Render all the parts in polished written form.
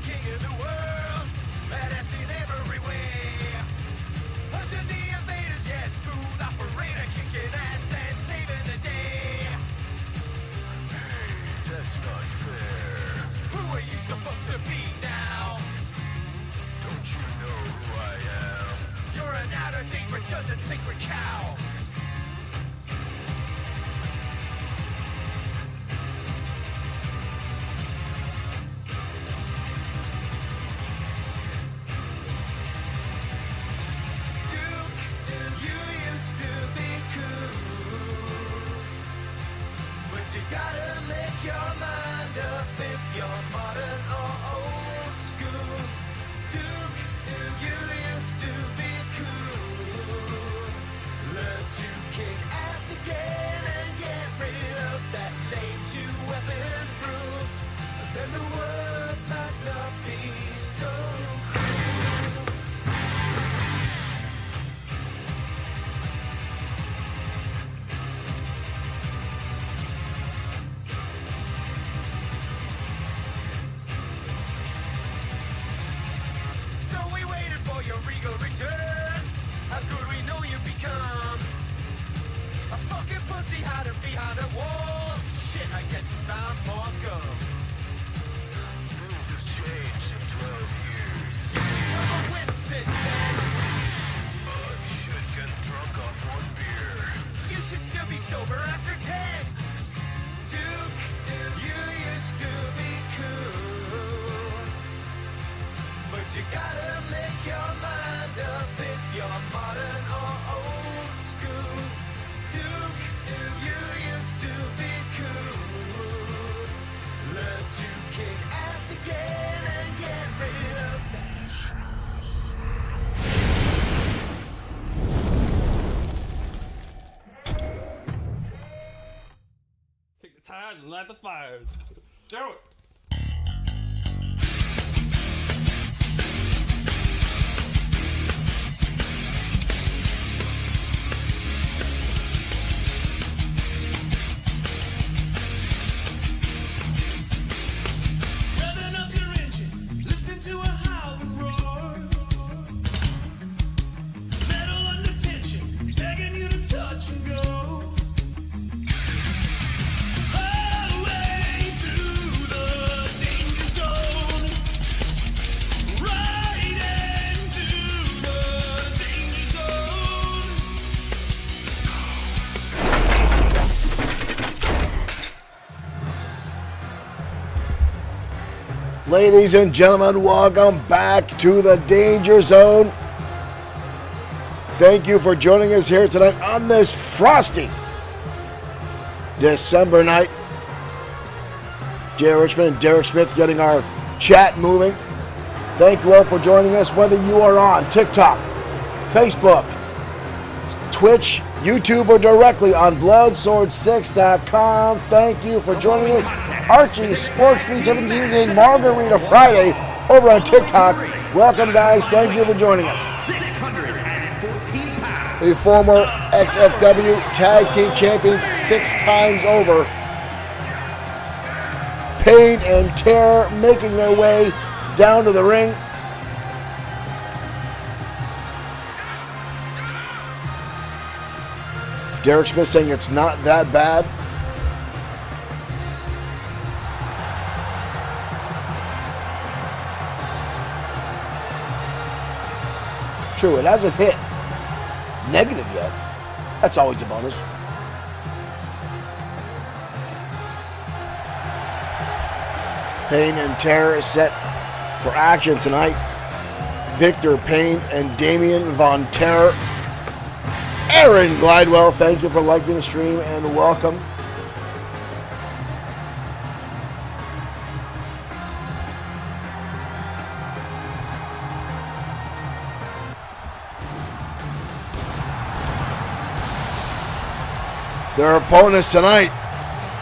king of the world, badass in every way. Under the invaders, yes, smooth operator, kicking ass and saving the day. Hey, that's not fair. Who are you supposed to be now? Don't you know who I am? You're an out-of-date redundant sacred cow. You used to be cool, but you gotta make your mind up if you're modern or old school. Duke, you used to be cool. Learn to kick ass again and get rid of that lame two-weapon rule. Then the world might not be so cruel. So we waited for your regal return. How could we know you'd become a fucking pussy hiding behind a wall? Shit, I guess you found more gum. Things have changed in 12 years. I'm a whip since then. You should get drunk off one beer. You should still be sober after 10. Duke, you used to be cool, but you gotta make your mind up if you're modern or old school. Duke, you used to be cool. Learn to kick ass again and get rid of Kick the tires and light the fires. Do it. Revving up your engine, listening to a howling roar. Metal under tension, begging you to touch and go. Away to the danger zone. Right into the danger zone. Ladies and gentlemen, welcome back to the Danger Zone. Thank you for joining us here tonight on this frosty December night. Jay Richmond and Derek Smith getting our chat moving. Thank you all for joining us, whether you are on TikTok, Facebook, Twitch, YouTube, or directly on bloodsword6.com. Thank you for joining us. Archie Sports 317 in Margarita Friday over on TikTok. Welcome, guys. Thank you for joining us. 614 pounds. The former XFW Tag Team Champions 6 times over. Pain and Terror making their way down to the ring. Derek Smith saying it's not that bad. True, it hasn't hit negative yet. That's always a bonus. Pain and Terror is set for action tonight. Victor Payne and Damian Von Terror. Aaron Glidewell, thank you for liking the stream and welcome. Their opponents tonight,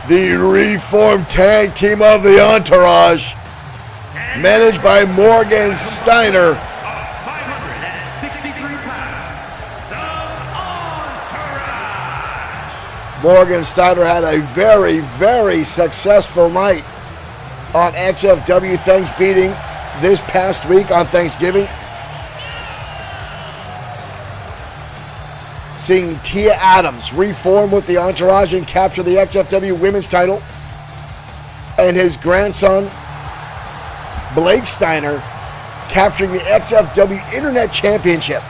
the reformed tag team of the Entourage, managed by Morgan Steiner. 563 pounds. The Entourage. Morgan Steiner had a very, very successful night on XFW, thanks beating this past week on Thanksgiving, seeing Tia Adams reform with the Entourage and capture the XFW Women's title, and his grandson, Blake Steiner, capturing the XFW Internet Championship.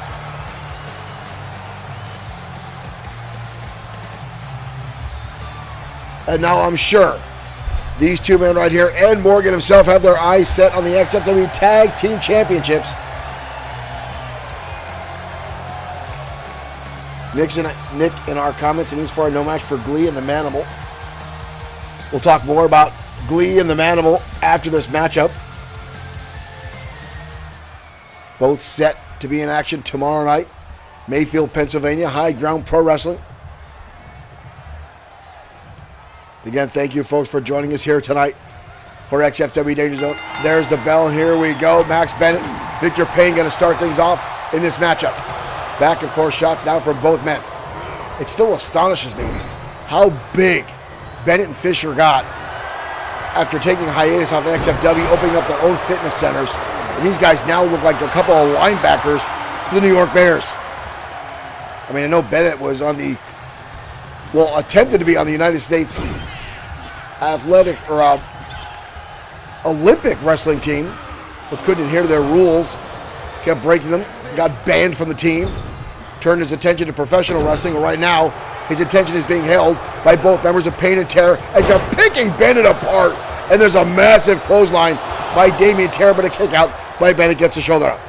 And now I'm sure these two men right here and Morgan himself have their eyes set on the XFW Tag Team Championships. Nick in our comments, and he's for a no match for Glee and the Manimal. We'll talk more about Glee and the Manimal after this matchup. Both set to be in action tomorrow night. Mayfield, Pennsylvania, High Ground Pro Wrestling. Again, thank you folks for joining us here tonight for XFW Danger Zone. There's the bell, and here we go. Max Bennett, Victor Payne going to start things off in this matchup. Back and forth shots now from both men. It still astonishes me how big Bennett and Fisher got after taking a hiatus off XFW, opening up their own fitness centers. And these guys now look like a couple of linebackers for the New York Bears. I mean, I know Bennett was on the, attempted to be on the United States athletic or Olympic wrestling team, but couldn't adhere to their rules, kept breaking them, got banned from the team, turned his attention to professional wrestling. Right now, his attention is being held by both members of Pain and Terror as they're picking Bennett apart. And there's a massive clothesline by Damian Terror, but a kick out by Bennett gets the shoulder up.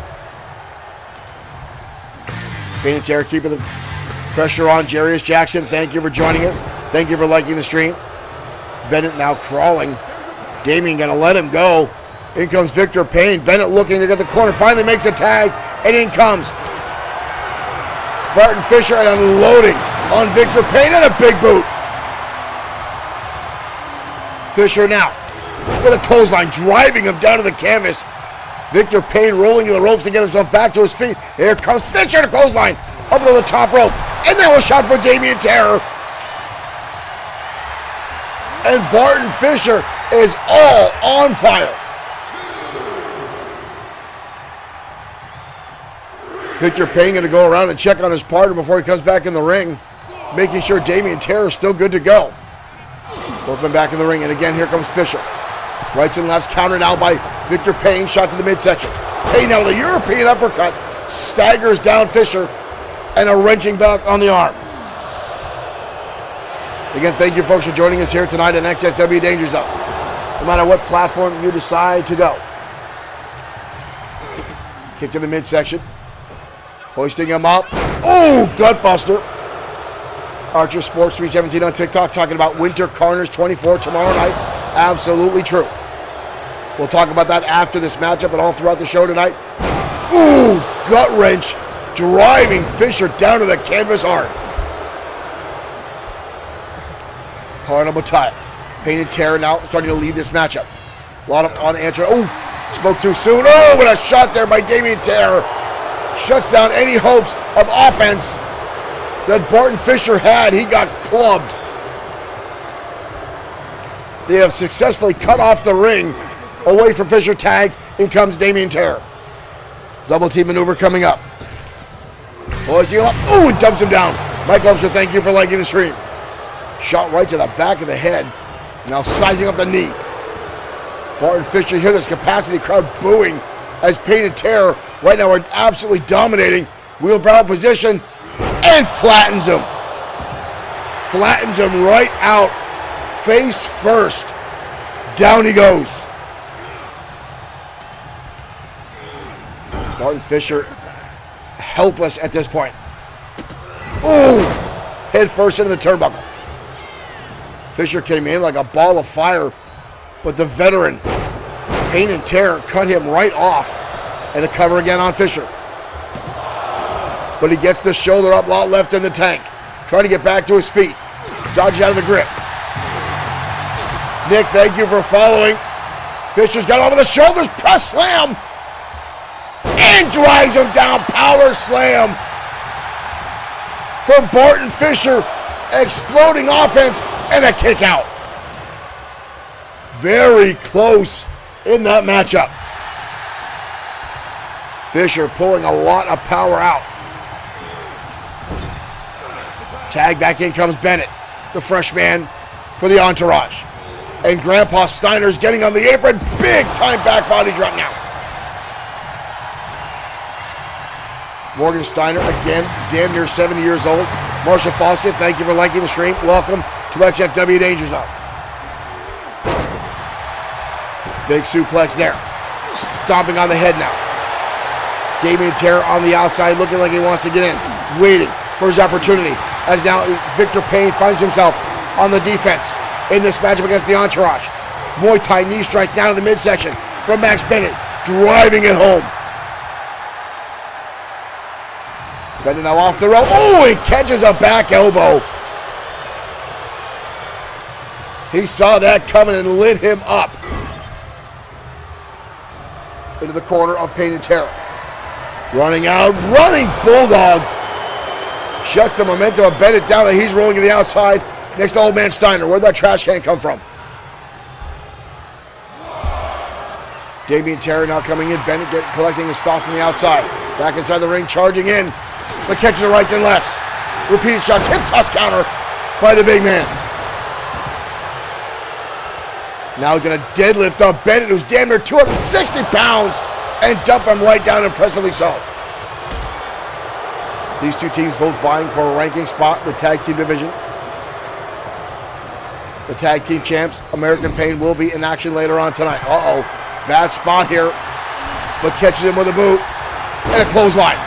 Pain and Terror keeping the pressure on. Jarius Jackson, thank you for joining us. Thank you for liking the stream. Bennett now crawling. Damian gonna let him go. In comes Victor Payne. Bennett looking to get the corner, finally makes a tag, and in comes Barton Fisher and unloading on Victor Payne and a big boot. Fisher now with a clothesline, driving him down to the canvas. Victor Payne rolling to the ropes to get himself back to his feet. Here comes Fisher to clothesline, up to the top rope. And now a shot for Damian Terror. And Barton Fisher is all on fire. Victor Payne going to go around and check on his partner before he comes back in the ring, making sure Damian Terror is still good to go. Both men back in the ring, and again, here comes Fisher. Rights and lefts countered now by Victor Payne, shot to the midsection. Payne now with a European uppercut, staggers down Fisher, and a wrenching back on the arm. Again, thank you folks for joining us here tonight at XFW Danger Zone. No matter what platform you decide to go. Kick to the midsection. Hoisting him up. Oh, gutbuster. Archer Sports 317 on TikTok talking about Winter Carnage 24 tomorrow night. Absolutely true. We'll talk about that after this matchup and all throughout the show tonight. Ooh, gut wrench, driving Fisher down to the canvas hard. Hard on Mattia. Pain and Terror now starting to lead this matchup. A lot of unanswered. Oh, spoke too soon. Oh, what a shot there by Damian Terror. Shuts down any hopes of offense that Barton Fisher had. He got clubbed. They have successfully cut off the ring. Away from Fisher, tag. In comes Damian Terror. Double team maneuver coming up. Boys, you up. Ooh, and dumps him down. Mike Lumser, thank you for liking the stream. Shot right to the back of the head. Now sizing up the knee. Barton Fisher, you hear this capacity crowd booing as Pain and Terror right now are absolutely dominating. Wheelbarrow position and flattens him. Flattens him right out. Face first. Down he goes. Barton Fisher helpless at this point. Ooh! Head first into the turnbuckle. Fisher came in like a ball of fire, but the veteran, Pain and Terror, cut him right off. And a cover again on Fisher. But he gets the shoulder up, lot left in the tank. Trying to get back to his feet. Dodges out of the grip. Nick, thank you for following. Fisher's got over the shoulders, press slam. And drives him down, power slam. From Barton Fisher, exploding offense and a kick out. Very close in that matchup. Fisher pulling a lot of power out. Tag back in comes Bennett, the freshman for the Entourage. And Grandpa Steiner's getting on the apron. Big time back body drop now. Morgan Steiner, again, damn near 70 years old. Marshall Foskett, thank you for liking the stream. Welcome to XFW Danger Zone. Big suplex there. Stomping on the head now. Damien Terror on the outside, looking like he wants to get in. Waiting for his opportunity. As now Victor Payne finds himself on the defense in this matchup against the Entourage. Muay Thai knee strike down to the midsection from Max Bennett, driving it home. Bennett now off the rope. Oh, he catches a back elbow. He saw that coming and lit him up. Into the corner of Payne and Terror. Running out, running Bulldog. Shuts the momentum of Bennett down, and he's rolling to the outside next to Old Man Steiner. Where'd that trash can come from? Damien Terror now coming in. Bennett collecting his thoughts on the outside. Back inside the ring, charging in. The catch of the rights and lefts. Repeated shots, hip toss counter by the big man. Now he's going to deadlift up Bennett, who's damn near 260 pounds, and dump him right down, impressively so. These two teams both vying for a ranking spot in the tag team division. The tag team champs, American Pain, will be in action later on tonight. Uh-oh, bad spot here, but catches him with a boot and a clothesline.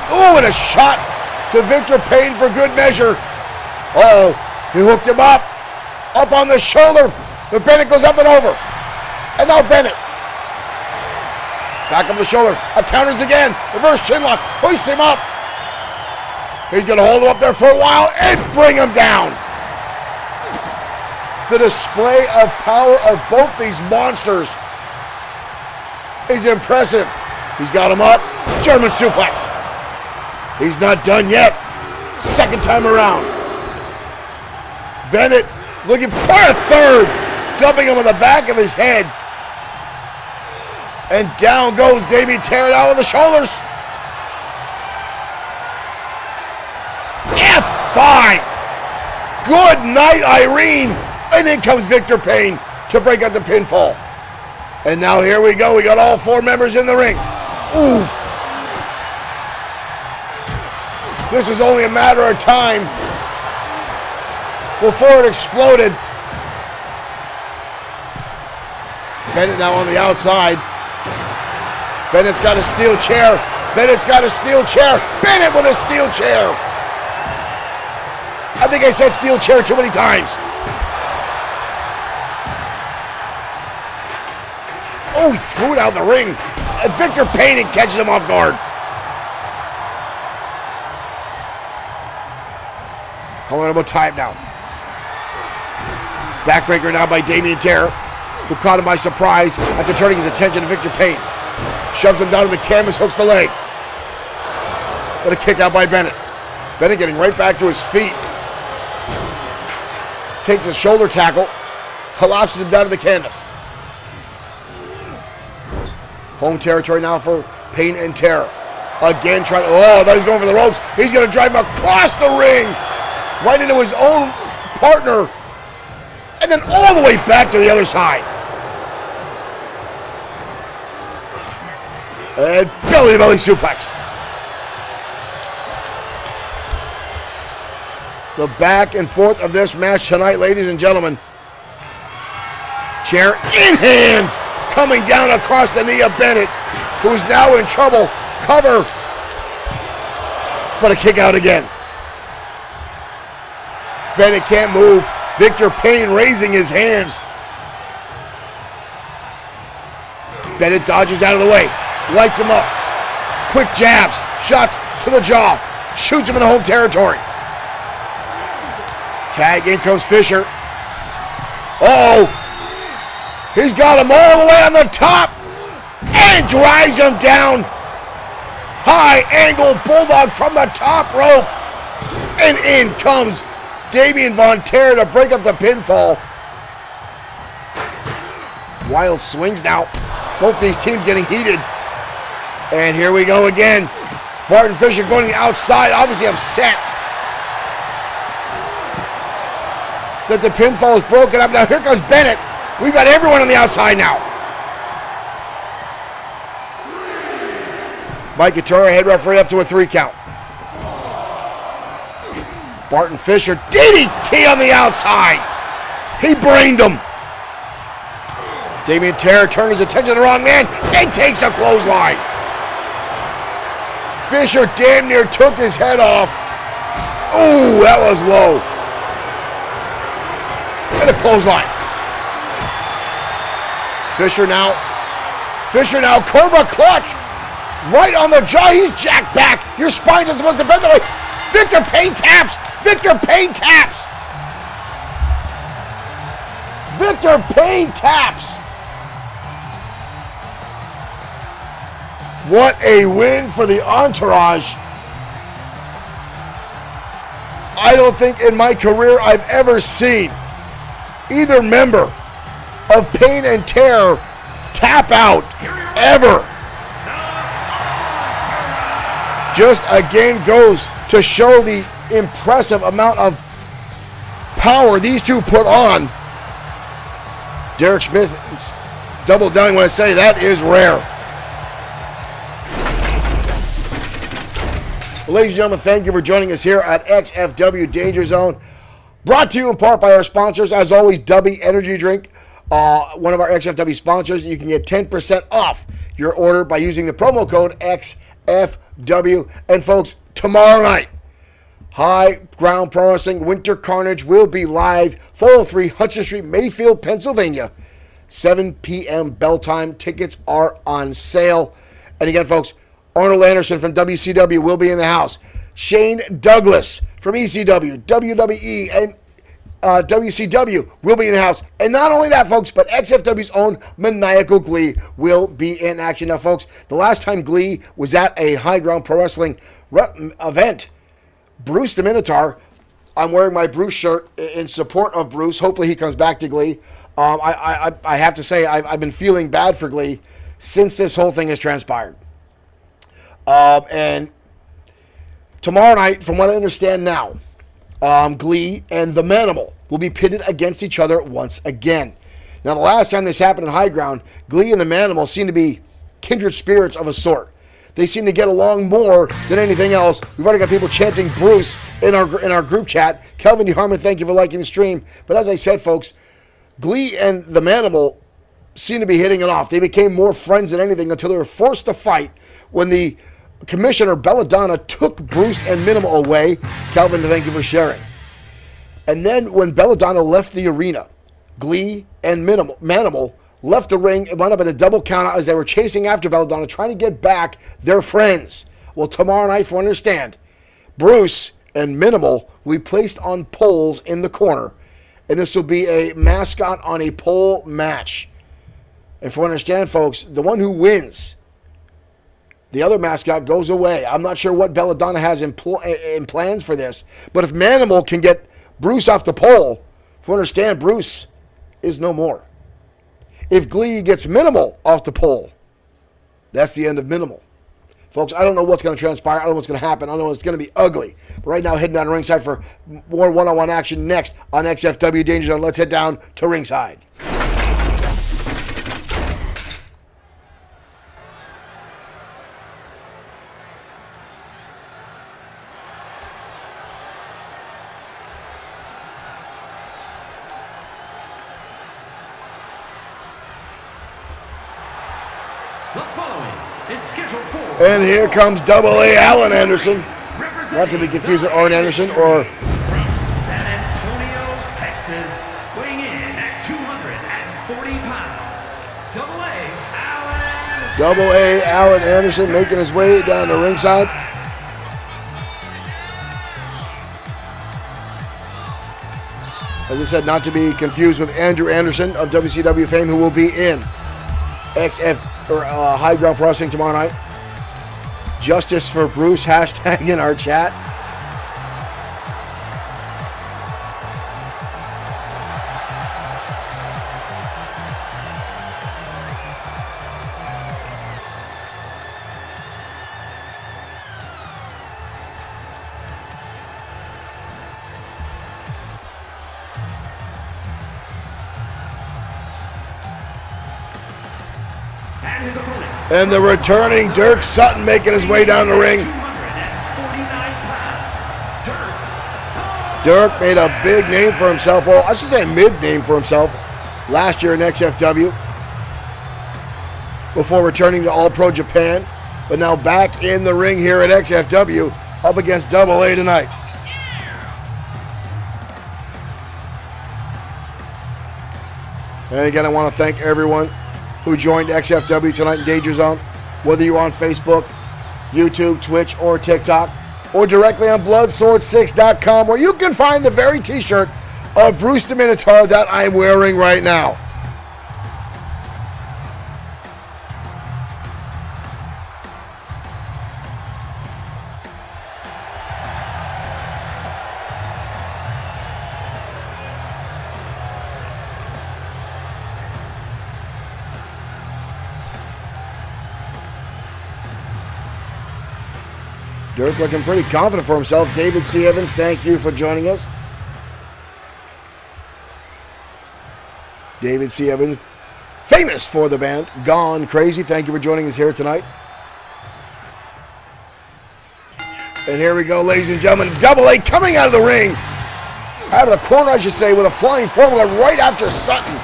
Oh, and a shot to Victor Payne for good measure. Uh-oh, he hooked him up on the shoulder, but Bennett goes up and over. And now Bennett. Back up the shoulder, counters again, reverse chinlock, hoist him up. He's gonna hold him up there for a while and bring him down. The display of power of both these monsters is impressive. He's got him up, German suplex. He's not done yet, second time around. Bennett looking for a third, dumping him on the back of his head. And down goes Damien Terror out on the shoulders. F5. Good night, Irene. And in comes Victor Payne to break up the pinfall. And now here we go. We got all four members in the ring. Ooh. This is only a matter of time before it exploded. Bennett now on the outside. Bennett's got a steel chair. Bennett's got a steel chair. Bennett with a steel chair. I think I said steel chair too many times. Oh, he threw it out the ring. And Victor Payne catches him off guard. Calling him a time now. Backbreaker now by Damien Terror, who caught him by surprise after turning his attention to Victor Payne. Shoves him down to the canvas, hooks the leg. But a kick out by Bennett. Bennett getting right back to his feet. Takes a shoulder tackle, collapses him down to the canvas. Home territory now for Payne and Terror. Again trying to, oh, now he's going for the ropes. He's going to drive him across the ring, right into his own partner, and then all the way back to the other side. And belly-to-belly suplex. The back and forth of this match tonight, ladies and gentlemen. Chair in hand, coming down across the knee of Bennett, who is now in trouble. Cover. But a kick out again. Bennett can't move. Victor Payne raising his hands. Bennett dodges out of the way. Lights him up. Quick jabs. Shots to the jaw. Shoots him in the home territory. Tag, in comes Fisher. Uh-oh. He's got him all the way on the top. And drives him down. High angle bulldog from the top rope. And in comes Damien Von Terror to break up the pinfall. Wild swings now. Both these teams getting heated. And here we go again. Barton Fisher going to the outside, obviously upset that the pinfall is broken up. Now here comes Bennett. We've got everyone on the outside now. Mike Couture, head referee, up to a 3 count. Barton Fisher, DDT on the outside. He brained him. Damien Terror turned his attention to the wrong man and takes a clothesline. Fisher damn near took his head off. Ooh, that was low. And a clothesline. Fisher now, Cobra clutch. Right on the jaw, he's jacked back. Your spine isn't supposed to bend that way. Victor Payne taps. Victor Payne taps. Victor Payne taps. What a win for the Entourage. I don't think in my career I've ever seen either member of Pain and Terror tap out ever. Just again goes to show the impressive amount of power these two put on. Derek Smith double down when I say that is rare. Well, ladies and gentlemen, thank you for joining us here at XFW Danger Zone. Brought to you in part by our sponsors. As always, Dubby Energy Drink, one of our XFW sponsors. You can get 10% off your order by using the promo code XFW. And folks, tomorrow night, High Ground Pro Wrestling Winter Carnage will be live, 403 Hudson Street, Mayfield, Pennsylvania. 7 p.m. bell time. Tickets are on sale. And again, folks, Arnold Anderson from WCW will be in the house. Shane Douglas from ECW, WWE, and WCW will be in the house. And not only that, folks, but XFW's own Maniacal Glee will be in action. Now, folks, the last time Glee was at a High Ground Pro Wrestling event, Bruce the Minotaur, I'm wearing my Bruce shirt in support of Bruce. Hopefully he comes back to Glee. I have to say, I've been feeling bad for Glee since this whole thing has transpired. And tomorrow night, from what I understand now, Glee and the Manimal will be pitted against each other once again. Now, the last time this happened in High Ground, Glee and the Manimal seem to be kindred spirits of a sort. They seem to get along more than anything else. We've already got people chanting Bruce in our group chat. Kelvin D. Harmon, thank you for liking the stream. But as I said, folks, Glee and the Manimal seem to be hitting it off. They became more friends than anything until they were forced to fight when the Commissioner Belladonna took Bruce and Minimal away. Calvin, thank you for sharing. And then when Belladonna left the arena, Glee and Manimal left the ring and wound up in a double countout as they were chasing after Belladonna, trying to get back their friends. Well, tomorrow night, for understand, Bruce and Minimal will be placed on poles in the corner, and this will be a mascot on a pole match. And for understand, folks, the one who wins, the other mascot goes away. I'm not sure what Belladonna has in plans for this, but if Manimal can get Bruce off the pole, for understand, Bruce is no more. If Glee gets Minimal off the pole, that's the end of Minimal. Folks, I don't know what's going to transpire. I don't know what's going to happen. I don't know it's going to be ugly. But right now, heading down to ringside for more one-on-one action next on XFW Danger Zone. Let's head down to ringside. And here comes Double A Alan Anderson. Not to be confused with Arn Anderson or... From San Antonio, Texas, weighing in at 240 pounds, Double A Alan Anderson making his way down to ringside. As I said, not to be confused with Andrew Anderson of WCW fame, who will be in High Ground Pro Wrestling tomorrow night. Justice for Bruce, hashtag in our chat. And his opponent. And the returning Dirk Sutton making his way down the ring. 249 pounds. Dirk made a big name for himself. Well, I should say a mid-name for himself last year in XFW before returning to All-Pro Japan. But now back in the ring here at XFW up against Double A tonight. And again, I want to thank everyone who joined XFW tonight in Danger Zone, whether you're on Facebook, YouTube, Twitch, or TikTok, or directly on Bloodsword6.com, where you can find the very t-shirt of Bruce the Minotaur that I'm wearing right now. Dirk looking pretty confident for himself. David C. Evans, thank you for joining us. David C. Evans, famous for the band Gone Crazy. Thank you for joining us here tonight. And here we go, ladies and gentlemen. Double A coming out of the ring. Out of the corner, I should say, with a flying formula right after Sutton.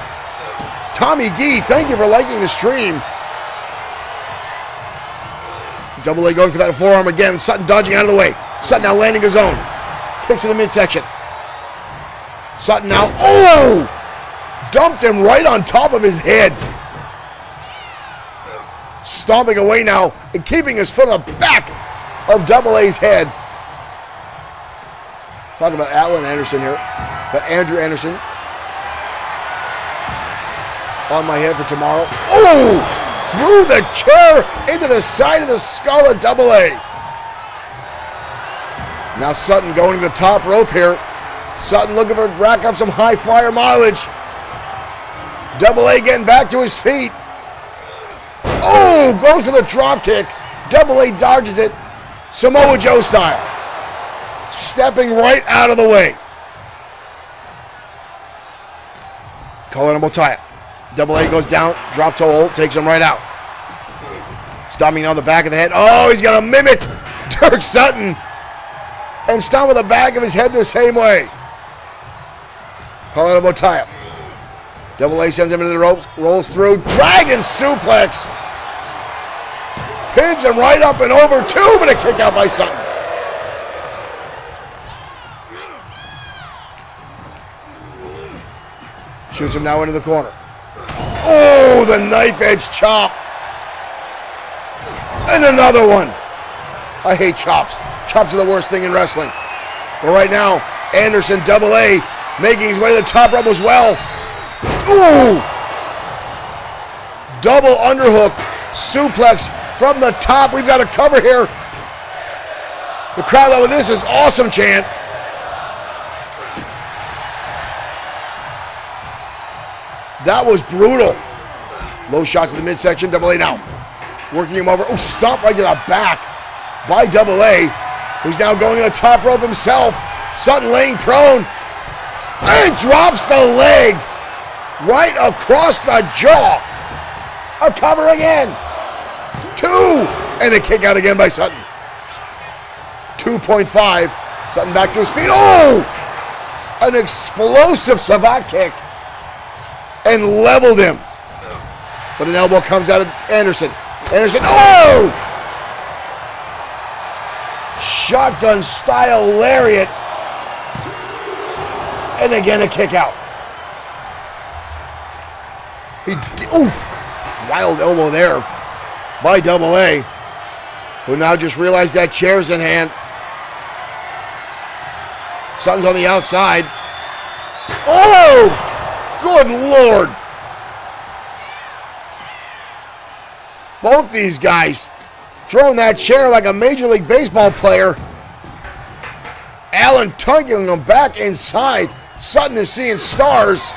Tommy Gee, thank you for liking the stream. Double A going for that forearm again. Sutton dodging out of the way. Sutton now landing his own. Kicks to the midsection. Sutton now. Oh! Dumped him right on top of his head. Stomping away now and keeping his foot on the back of Double A's head. Talking about Alan Anderson here. But Andrew Anderson. On my head for tomorrow. Oh! Threw the chair into the side of the skull of Double A. Now Sutton going to the top rope here. Sutton looking for rack up some high flyer mileage. Double A getting back to his feet. Oh, goes for the drop kick. Double A dodges it. Samoa Joe style. Stepping right out of the way. Collar will tie it. Double A goes down, drop toe hold, takes him right out. Stomping on the back of the head. Oh, he's going to mimic Dirk Sutton. And stomp with the back of his head the same way. Collar will tie him. Double A sends him into the ropes, rolls through, dragon suplex. Pins him right up and over, two, but a kick out by Sutton. Shoots him now into the corner. Oh, the knife edge chop. And another one. I hate chops. Chops are the worst thing in wrestling. But right now, Anderson, Double A, making his way to the top rope as well. Ooh! Double underhook, suplex from the top. We've got a cover here. The crowd over this is awesome chant. That was brutal. Low shot to the midsection. Double A now working him over. Oh, stomp right to the back by Double A, who's now going to the top rope himself. Sutton laying prone and drops the leg right across the jaw. A cover again. Two, and a kick out again by Sutton. 2.5. Sutton back to his feet. Oh, an explosive savate kick. And leveled him. But an elbow comes out of Anderson. Anderson, oh! Shotgun style lariat. And again a kick out. Wild elbow there by Double A, who now just realized that chair's in hand. Sutton's on the outside. Oh! Good Lord. Both these guys throwing that chair like a Major League Baseball player. Allen tugging him back inside. Sutton is seeing stars.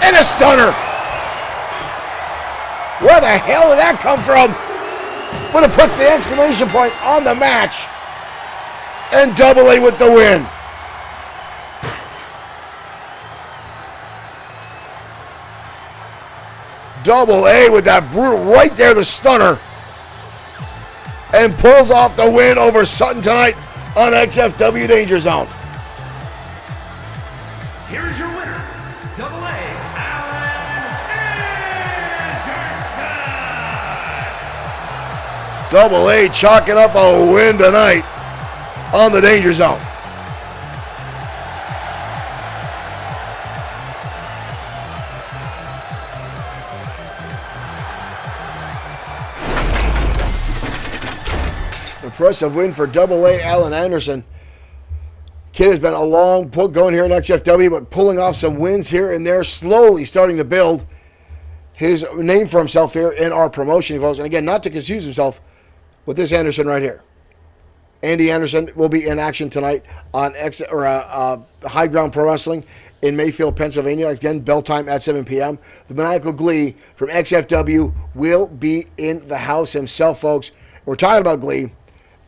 And a stunner. Where the hell did that come from? But it puts the exclamation point on the match. And Double A with the win. Double A with that brutal right there, the stunner. And pulls off the win over Sutton tonight on XFW Danger Zone. Here's your winner, Double A, Alan Anderson. Double A chalking up a win tonight on the Danger Zone. Impressive win for Double A Alan Anderson. Kid has been a long going here in XFW, but pulling off some wins here and there, slowly starting to build his name for himself here in our promotion, folks. And again, not to confuse himself with this Anderson right here. Andy Anderson will be in action tonight on High Ground Pro Wrestling in Mayfield, Pennsylvania. Again, bell time at 7 p.m. The Maniacal Glee from XFW will be in the house himself, folks. We're talking about Glee.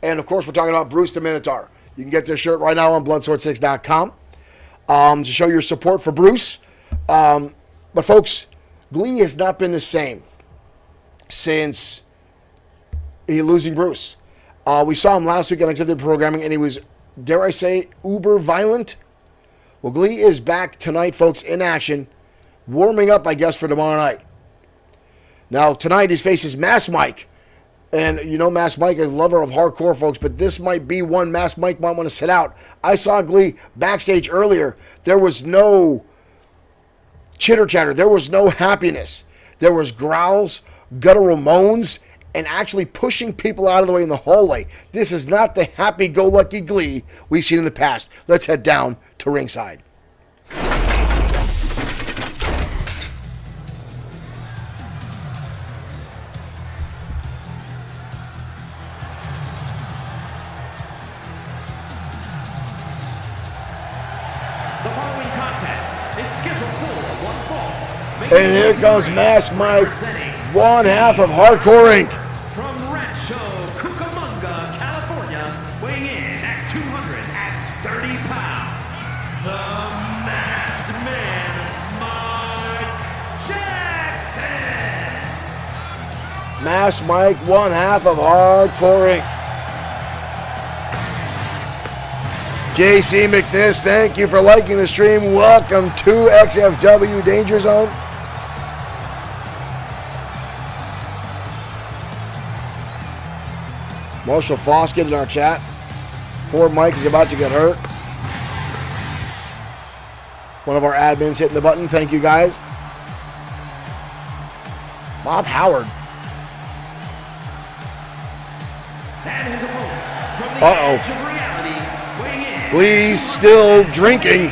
And, of course, we're talking about Bruce the Minotaur. You can get this shirt right now on Bloodsword6.com to show your support for Bruce. But, folks, Glee has not been the same since losing Bruce. We saw him last week on XFW Programming, and he was, dare I say, uber violent. Well, Glee is back tonight, folks, in action, warming up, I guess, for tomorrow night. Now, tonight he faces Mass Mike. And you know Mass Mike is a lover of hardcore, folks, but this might be one Mass Mike might want to sit out. I saw Glee backstage earlier. There was no chitter-chatter. There was no happiness. There was growls, guttural moans, and actually pushing people out of the way in the hallway. This is not the happy-go-lucky Glee we've seen in the past. Let's head down to ringside. And here comes Mass Mike, one half of Hardcore Inc. From Rancho Cucamonga, California, weighing in at 230 pounds, the Masked Man, Mike Jackson. Mass Mike, one half of Hardcore Inc. JC McNiss, thank you for liking the stream. Welcome to XFW Danger Zone. Marshall Foskins in our chat. Poor Mike is about to get hurt. One of our admins hitting the button. Thank you, guys. Bob Howard. Uh-oh. Glee's still drinking.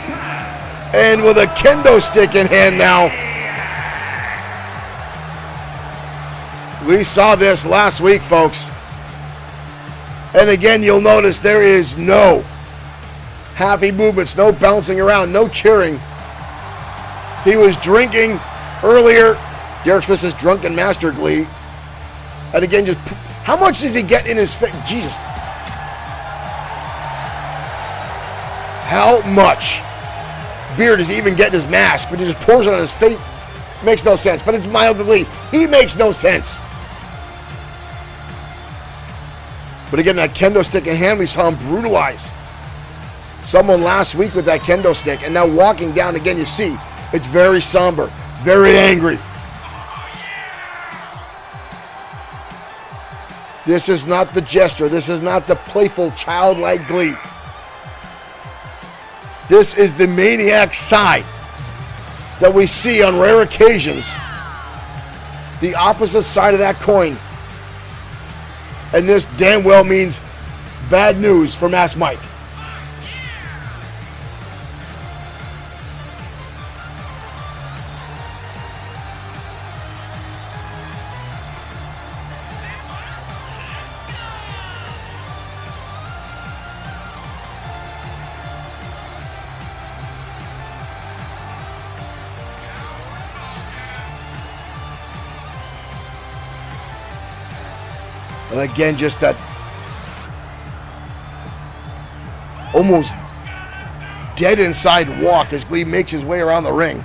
And with a kendo stick in hand now. We saw this last week, folks. And again, you'll notice there is no happy movements, no bouncing around, no cheering. He was drinking earlier. Derek Smith says drunken master Glee. And again, just how much does he get in his face? Jesus. How much beer does he even get in his mask? But he just pours it on his face. Makes no sense. But it's mild Glee. He makes no sense. But again, that kendo stick in hand, we saw him brutalize someone last week with that kendo stick. And now walking down again, you see, it's very somber, very angry. This is not the jester. This is not the playful, childlike Glee. This is the maniac side that we see on rare occasions. The opposite side of that coin. And this damn well means bad news for Mass Mike. And again, just that almost dead inside walk as Glee makes his way around the ring.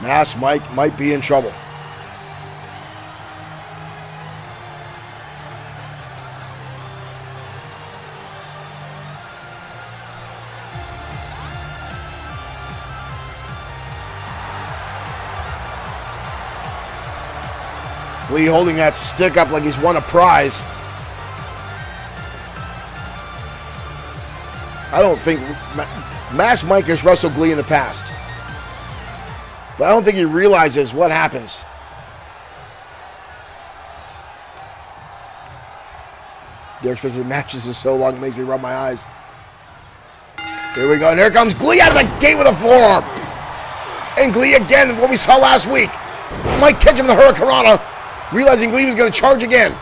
Mass Mike might be in trouble. Lee holding that stick up like he's won a prize. I don't think Mass Mike has wrestled Glee in the past, but I don't think he realizes what happens. Derek says the matches is so long it makes me rub my eyes. Here we go, and here comes Glee out of the gate with a forearm. And Glee again, what we saw last week. Mike catch him in the Hurricanrana, realizing Glee was going to charge again.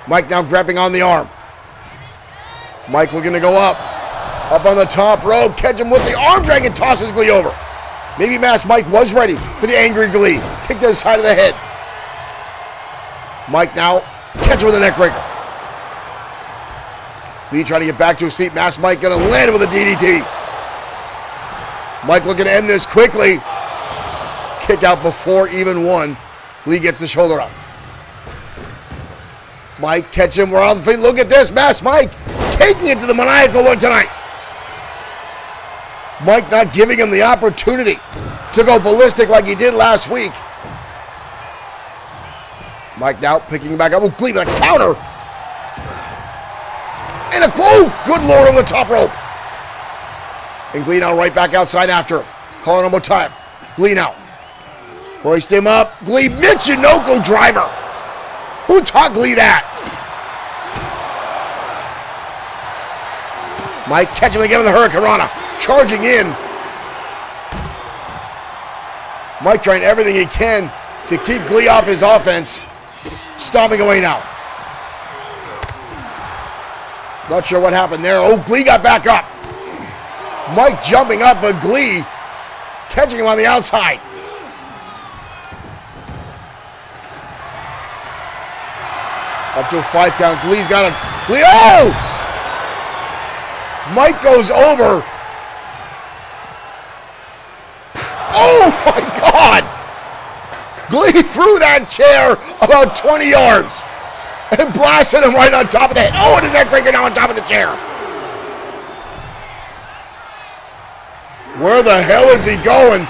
Mike now grabbing on the arm. Mike looking to go up on the top rope, catch him with the arm drag and tosses Glee over. Maybe Mass Mike was ready for the angry Glee. Kick to the side of the head. Mike now catch him with a neck breaker. Lee trying to get back to his feet. Mass Mike gonna land with a DDT. Mike looking to end this quickly. Kick out before even one. Lee gets the shoulder up. Mike catch him around the feet. Look at this, Mass Mike taking it to the maniacal one tonight. Mike not giving him the opportunity to go ballistic like he did last week. Mike now picking back up. Oh, Glee with a counter. And a good lord, on the top rope. And Glee now right back outside after him. Calling him a time. Glee now. Hoist him up. Glee, Michinoku driver. Who taught Glee that? Mike catch him again with the Hurricanrana. Charging in. Mike trying everything he can to keep Glee off his offense. Stomping away now. Not sure what happened there. Oh, Glee got back up. Mike jumping up, but Glee catching him on the outside. Up to a 5 count. Glee's got him. Glee, oh! Mike goes over. Oh my God! Glee threw that chair about 20 yards and blasted him right on top of the head. Oh, and a neck breaker now on top of the chair. Where the hell is he going?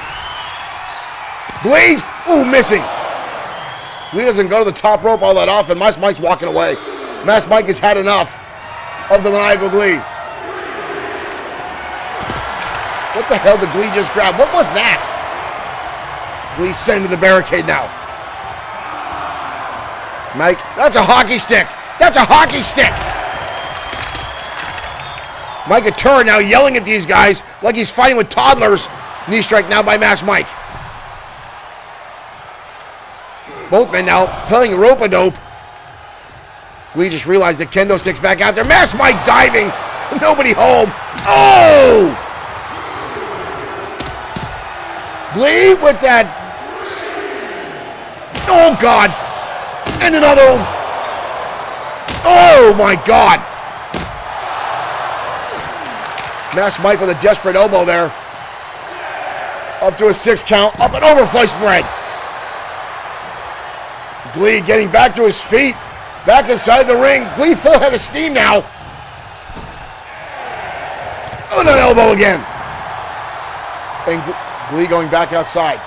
Glee's, ooh, missing. Glee doesn't go to the top rope all that often. Mass Mike's walking away. Mass Mike has had enough of the maniacal Glee. What the hell did Glee just grab? What was that? Glee sent to the barricade now. Mike, that's a hockey stick. That's a hockey stick. Mike a turn now yelling at these guys like he's fighting with toddlers. Knee strike now by Mass Mike. Both men now pulling rope-a-dope. Glee just realized the kendo stick's back out there. Mass Mike diving. Nobody home. Oh! Glee with that. Oh, God. And another one. Oh, my God. Mass Mike with a desperate elbow there. Up to a 6 count. Up and over flesh spread. Glee getting back to his feet. Back inside the ring. Glee full head of steam now. Oh, and an elbow again. And Glee going back outside.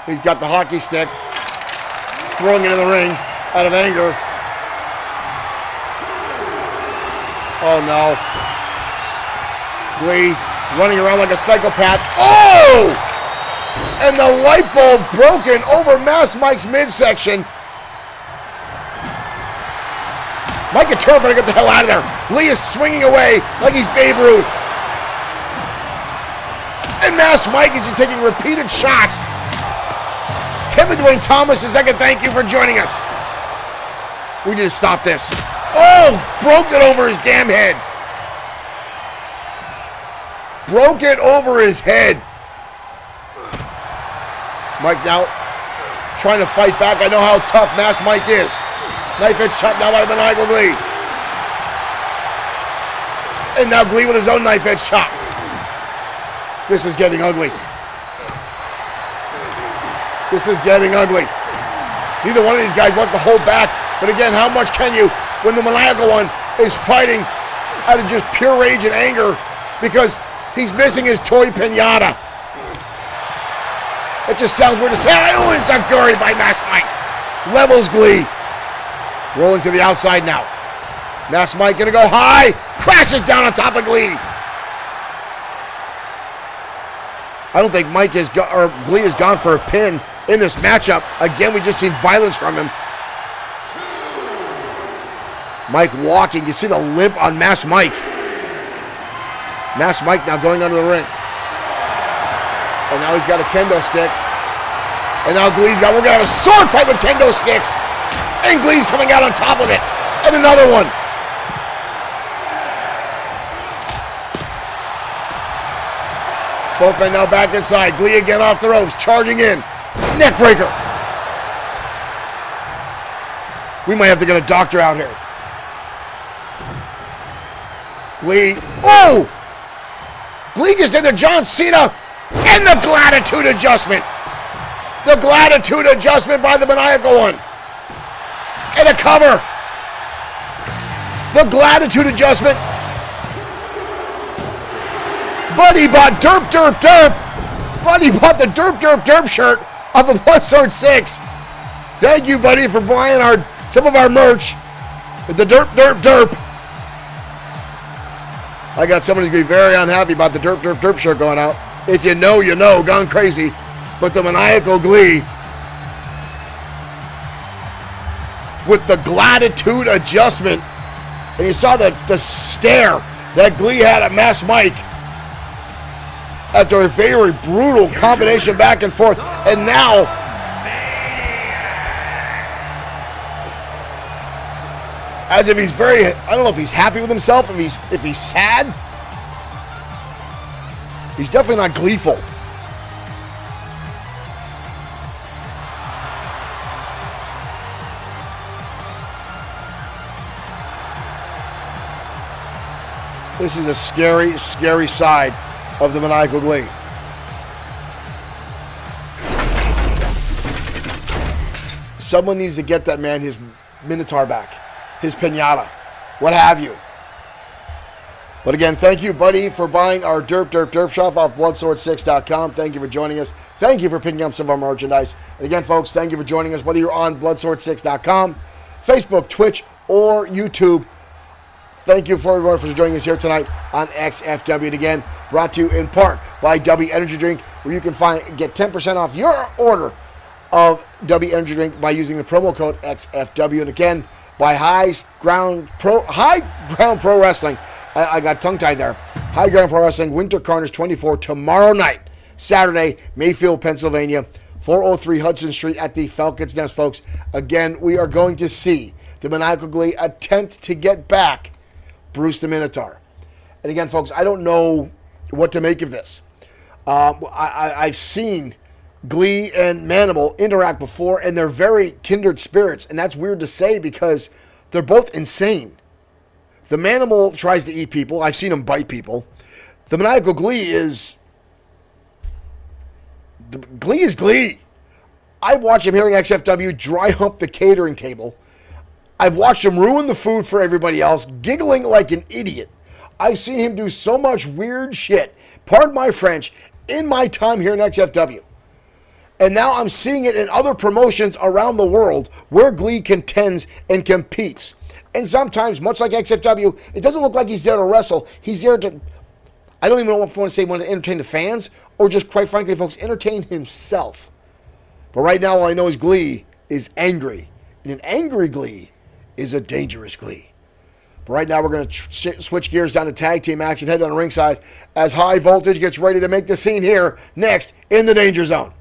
He's got the hockey stick. Throwing it in the ring out of anger. Oh, no. Glee running around like a psychopath. Oh! And the light bulb broken over Mass Mike's midsection. Mike and Turner better get the hell out of there. Glee is swinging away like he's Babe Ruth. And Mass Mike is just taking repeated shots. Kevin Dwayne Thomas, a second thank you for joining us. We need to stop this. Oh, broke it over his damn head. Broke it over his head. Mike now trying to fight back. I know how tough Mass Mike is. Knife edge chop now by the maniacal Glee. And now Glee with his own knife edge chop. This is getting ugly. This is getting ugly. Neither one of these guys wants to hold back. But again, how much can you when the maniacal one is fighting out of just pure rage and anger because he's missing his toy pinata? It just sounds weird to say. Oh, it's a glory by Mass Mike. Levels Glee. Rolling to the outside now. Mass Mike gonna go high. Crashes down on top of Glee. I don't think Glee has gone for a pin in this matchup. Again, we just seen violence from him. Mike walking. You see the limp on Mass Mike. Mass Mike now going under the ring. And now he's got a kendo stick. And now we're going to have a sword fight with kendo sticks. And Glee's coming out on top of it. And another one. Both men now back inside. Glee again off the ropes, charging in. Neckbreaker. We might have to get a doctor out here. Glee. Oh! Glee just did the John Cena and the Gratitude Adjustment. The Gratitude Adjustment by the Maniacal One. And a cover. The Gratitude Adjustment. Buddy bought Derp Derp Derp. Buddy bought the Derp Derp Derp shirt off of Bloodsword 6. Thank you, buddy, for buying some of our merch. The Derp Derp Derp. I got someone who's going to be very unhappy about the Derp Derp Derp shirt going out. If you know, you know. Gone crazy. But the Maniacal Glee with the Gratitude Adjustment. And you saw the stare that Glee had at Mass Mike after a very brutal combination back and forth. And now, as if he's I don't know if he's happy with himself, if he's sad. He's definitely not gleeful. This is a scary, scary side of the Maniacal Glee. Someone needs to get that man his Minotaur back, his pinata, what have you. But again, thank you, buddy, for buying our Derp Derp Derp shop off Bloodsword6.com. Thank you for joining us. Thank you for picking up some of our merchandise. And again, folks, thank you for joining us, whether you're on Bloodsword6.com, Facebook, Twitch, or YouTube. Thank you for everyone for joining us here tonight on XFW. And again, brought to you in part by W Energy Drink, where you can get 10% off your order of W Energy Drink by using the promo code XFW. And again, by High Ground Pro Wrestling. I got tongue-tied there. High Ground Pro Wrestling, Winter Carnage 24, tomorrow night, Saturday, Mayfield, Pennsylvania, 403 Hudson Street at the Falcons Nest, folks. Again, we are going to see the Maniacal Glee attempt to get back Bruce the Minotaur. And again, folks, I don't know what to make of this. I've seen Glee and Manimal interact before, and they're very kindred spirits. And that's weird to say because they're both insane. The Manimal tries to eat people. I've seen him bite people. The Maniacal Glee is... Glee is Glee. I watch him here in XFW dry hump the catering table. I've watched him ruin the food for everybody else, giggling like an idiot. I've seen him do so much weird shit, pardon my French, in my time here in XFW. And now I'm seeing it in other promotions around the world where Glee contends and competes. And sometimes, much like XFW, it doesn't look like he's there to wrestle. He's there to, I don't even know if I want to say, want to entertain the fans, or just, quite frankly, folks, entertain himself. But right now, all I know is Glee is angry. And an angry Glee is a dangerous Glee. But right now, we're going to switch gears down to tag team action, head down to ringside, as High Voltage gets ready to make the scene here, next, in the Danger Zone.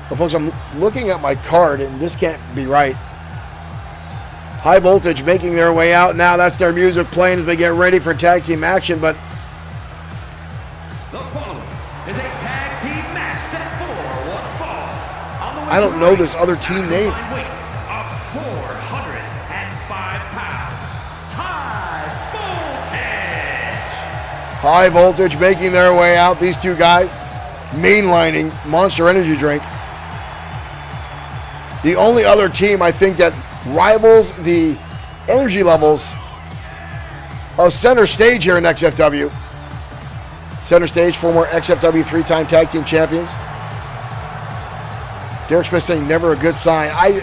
Well, folks, I'm looking at my card, and this can't be right. High Voltage making their way out now. That's their music playing as they get ready for tag team action, but... The following is a tag team match set for one fall. I don't know this other team name. Weight of High Voltage making their way out. These two guys mainlining Monster Energy Drink. The only other team I think that rivals the energy levels of Center Stage here in XFW. Center Stage, former XFW 3-time tag team champions. Derek Smith saying never a good sign. I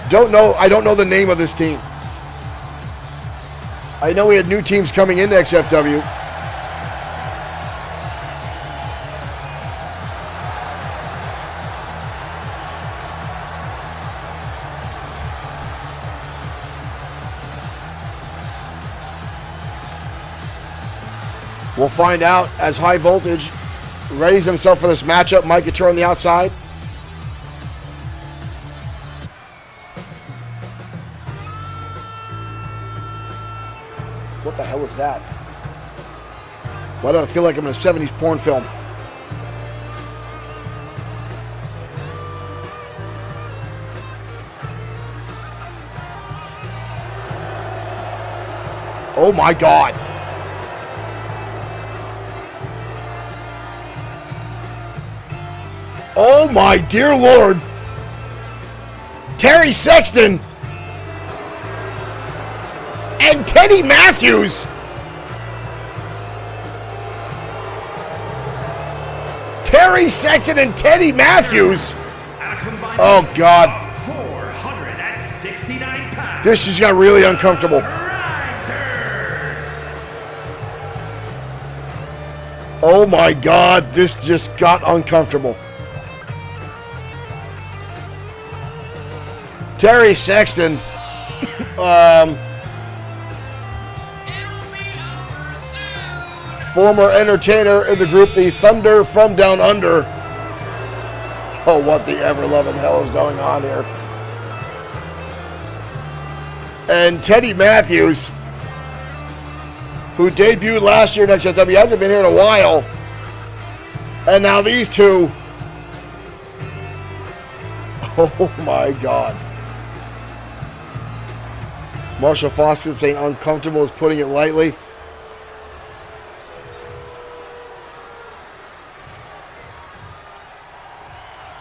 don't know the name of this team. I know we had new teams coming into XFW. We'll find out as High Voltage readies himself for this matchup. Mike Couture on the outside. What the hell is that? Why do I feel like I'm in a 70s porn film? Oh my God. Oh my dear Lord. Terry Sexton and Teddy Matthews. Terry Sexton and Teddy Matthews. Oh God. 469 pounds. This just got really uncomfortable. Oh my God, this just got uncomfortable. Terry Sexton, former entertainer in the group The Thunder from Down Under. Oh, what the ever-loving hell is going on here? And Teddy Matthews, who debuted last year in XFW, hasn't been here in a while. And now these two. Oh my God. Marshall Fawcett saying uncomfortable is putting it lightly.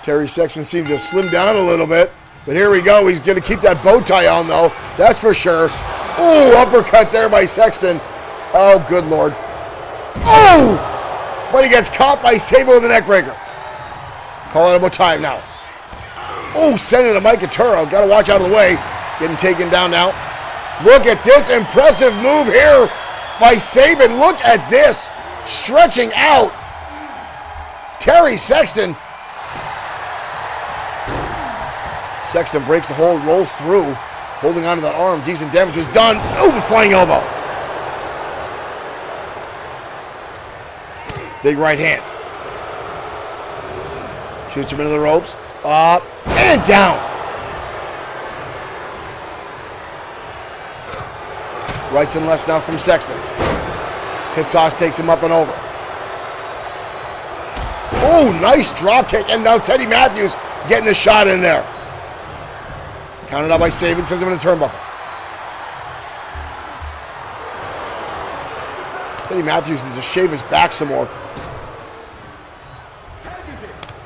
Terry Sexton seems to have slimmed down a little bit. But here we go. He's going to keep that bow tie on, though. That's for sure. Ooh, uppercut there by Sexton. Oh, good Lord. Oh! But he gets caught by Sable with the neckbreaker. Calling about time now. Oh, sending to Mike Couture. Got to watch out of the way. Getting taken down now. Look at this impressive move here by Saban. Look at this. Stretching out. Terry Sexton. Sexton breaks the hold, rolls through. Holding onto that arm. Decent damage was done. Oh, flying elbow. Big right hand. Shoots him into the ropes. Up and down. Rights and lefts now from Sexton. Hip toss takes him up and over. Oh, nice drop kick. And now Teddy Matthews getting a shot in there. Counted out by Saban, sends him in the turnbuckle. Teddy Matthews needs to shave his back some more.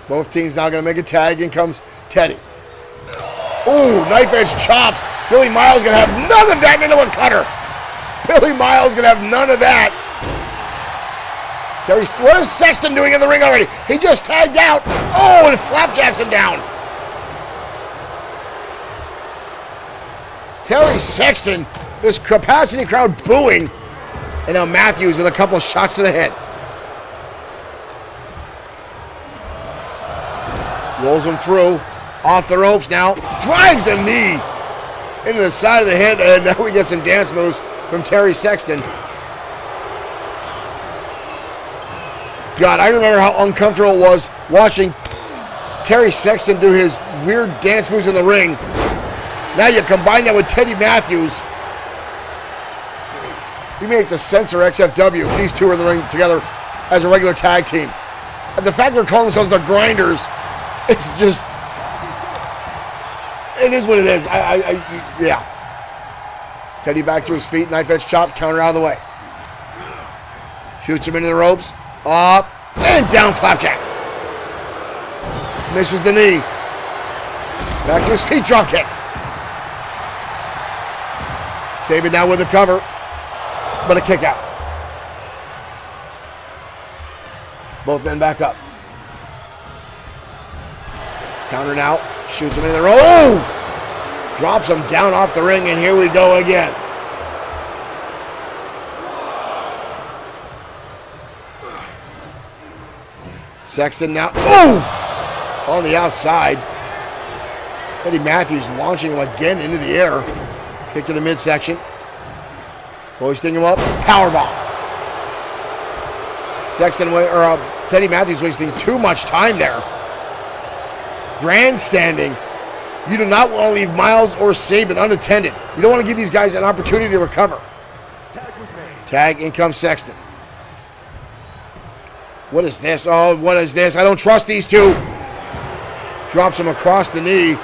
Both teams now going to make a tag. In comes Teddy. Ooh, knife edge chops. Billy Miles going to have none of that into a cutter. Billy Miles going to have none of that. Terry, what is Sexton doing in the ring already? He just tagged out. Oh, and flapjacks him down. Terry Sexton, this capacity crowd booing. And now Matthews with a couple shots to the head. Rolls him through. Off the ropes now. Drives the knee into the side of the head. And now we get some dance moves from Terry Sexton. God, I remember how uncomfortable it was watching Terry Sexton do his weird dance moves in the ring. Now you combine that with Teddy Matthews. We may have to censor XFW if these two are in the ring together as a regular tag team. And the fact they're calling themselves the Grinders, it's just, it is what it is. Yeah. Teddy back to his feet, knife edge chop, counter out of the way. Shoots him into the ropes. Up and down flapjack. Misses the knee. Back to his feet, drop kick. Sabin now with the cover, but a kick out. Both men back up. Counter now. Shoots him in the rope. Oh! Drops him down off the ring, and here we go again. Sexton now. Oh! On the outside. Teddy Matthews launching him again into the air. Kick to the midsection. Hoisting him up. Powerbomb. Sexton, Teddy Matthews wasting too much time there. Grandstanding. You do not want to leave Miles or Sabin unattended. You don't want to give these guys an opportunity to recover. Tag, in comes Sexton. What is this? Oh, what is this? I don't trust these two. Drops him across the knee.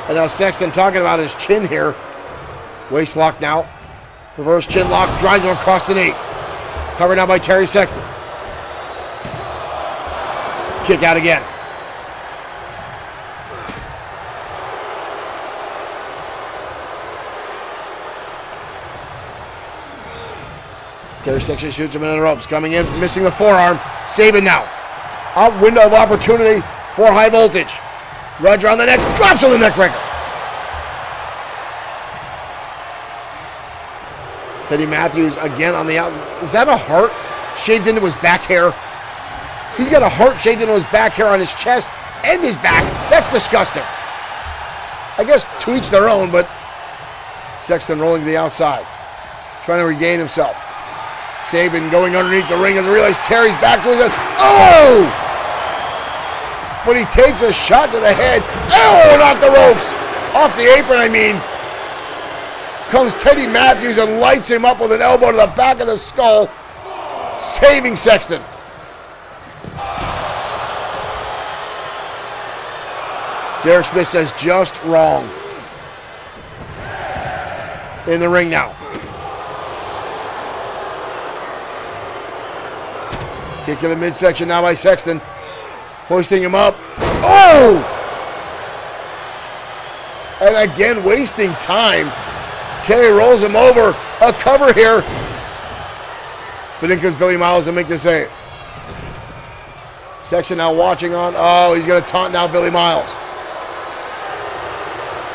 And now Sexton talking about his chin here. Waist lock now. Reverse chin lock. Drives him across the knee. Covered now by Terry Sexton. Kick out again. Terry Sexton shoots him into the ropes. Coming in, missing the forearm. Sabin now. Out window of opportunity for high voltage. Roger on the neck. Drops on the neck breaker. Teddy Matthews again on the out. Is that a heart shaved into his back hair? He's got a heart shaved into his back hair on his chest and his back. That's disgusting. I guess to each their own, but Sexton rolling to the outside. Trying to regain himself. Sabin going underneath the ring as he realizes Terry's back to his head. Oh! But he takes a shot to the head. Oh, and off the ropes. Off the apron, I mean. Comes Teddy Matthews and lights him up with an elbow to the back of the skull, saving Sexton. Derek Smith says just wrong. In the ring now. Kick to the midsection now by Sexton. Hoisting him up. Oh! And again, wasting time. Terry rolls him over. A cover here. But in comes Billy Miles to make the save. Sexton now watching on. Oh, he's going to taunt now Billy Miles.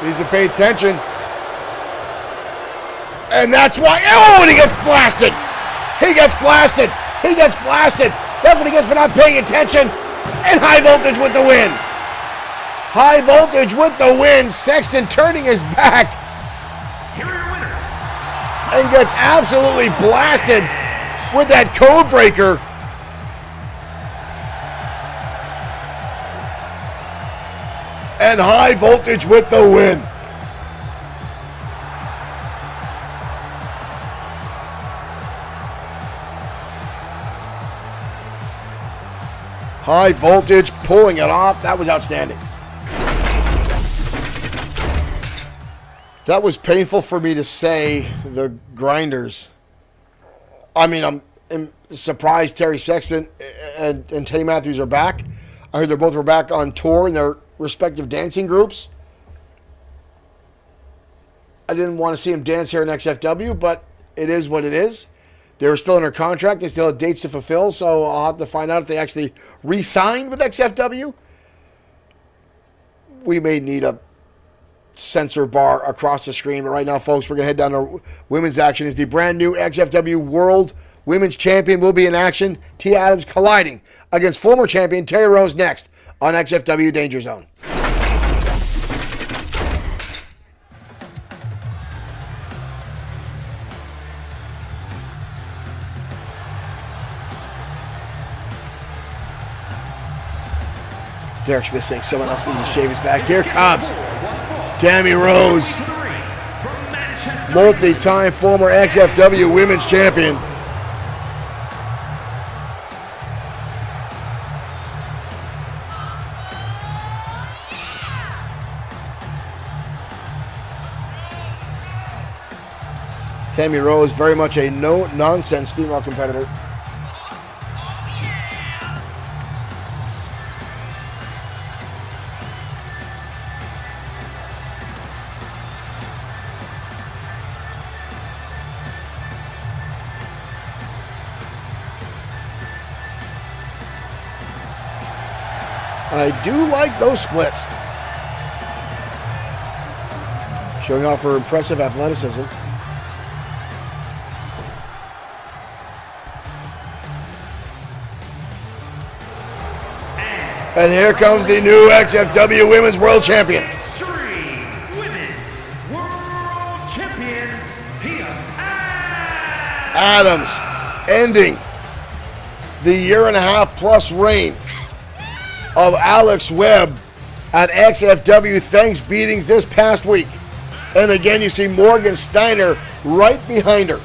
Needs to pay attention. And that's why. Oh, and he gets blasted. He gets blasted. He gets blasted. That's what he gets for not paying attention. And High Voltage with the win. High Voltage with the win. Sexton turning his back. Here are your winners. And gets absolutely blasted with that code breaker. And High Voltage with the win. High Voltage pulling it off. That was outstanding. That was painful for me to say, the Grinders. I mean, I'm surprised Terry Sexton and Teddy Matthews are back. I heard they both were back on tour in their respective dancing groups. I didn't want to see him dance here in XFW, but it is what it is. They're still under contract. They still have dates to fulfill, so I'll have to find out if they actually re-signed with XFW. We may need a censor bar across the screen, but right now, folks, we're going to head down to women's action. As the brand new XFW World Women's Champion will be in action. Tia Adams colliding against former champion Terry Rose next on XFW Danger Zone. Derek Smith saying someone else needs to shave his back. Here comes Tammy Rose, multi-time former XFW Women's Champion. Tammy Rose, very much a no-nonsense female competitor. I do like those splits. Showing off her impressive athleticism. And here comes the new XFW Women's World Champion. Women's World Champion, Tia Adams ending the 1.5+ year reign of Alex Webb at XFW Thanks Beatings this past week. And again, you see Morgan Steiner right behind her.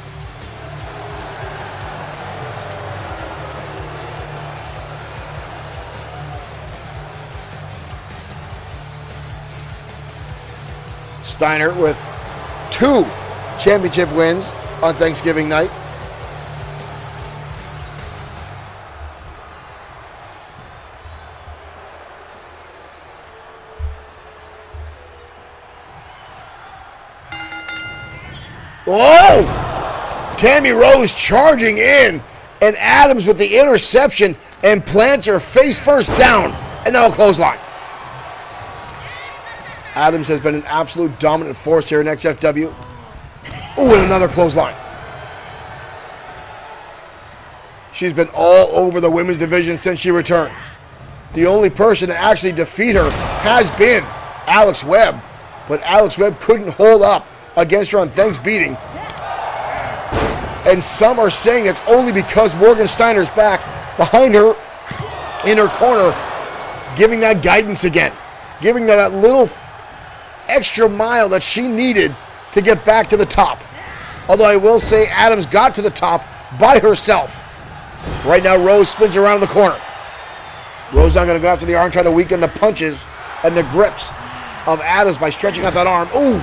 Steiner with 2 championship wins on Thanksgiving night. Oh! Tammy Rose charging in, and Adams with the interception and plants her face first down, and now a clothesline. Adams has been an absolute dominant force here in XFW. Ooh, and another clothesline. She's been all over the women's division since she returned. The only person to actually defeat her has been Alex Webb, but Alex Webb couldn't hold up against her on Thanks Beating. And some are saying it's only because Morgan Steiner's back behind her in her corner, giving that guidance again, giving her that little extra mile that she needed to get back to the top. Although I will say Adams got to the top by herself. Right now Rose spins around the corner. Rose not going to go after the arm, try to weaken the punches and the grips of Adams by stretching out that arm. Ooh!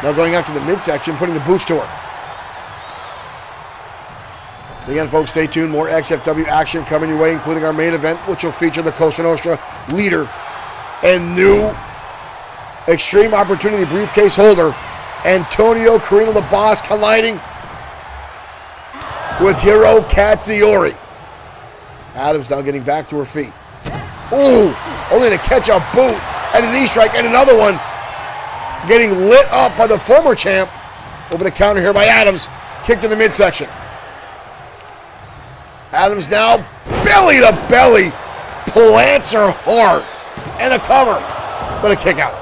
Now going after the midsection, putting the boots to her. Again, folks, stay tuned. More XFW action coming your way, including our main event, which will feature the Costa Nostra leader and new Extreme Opportunity briefcase holder, Antonio Carino the Boss, colliding with Hiro Katsuyori. Adams now getting back to her feet. Ooh, only to catch a boot and a knee strike and another one. Getting lit up by the former champ. Open a counter here by Adams. Kicked in the midsection. Adams now belly to belly. Plants her hard. And a cover. But a kick out.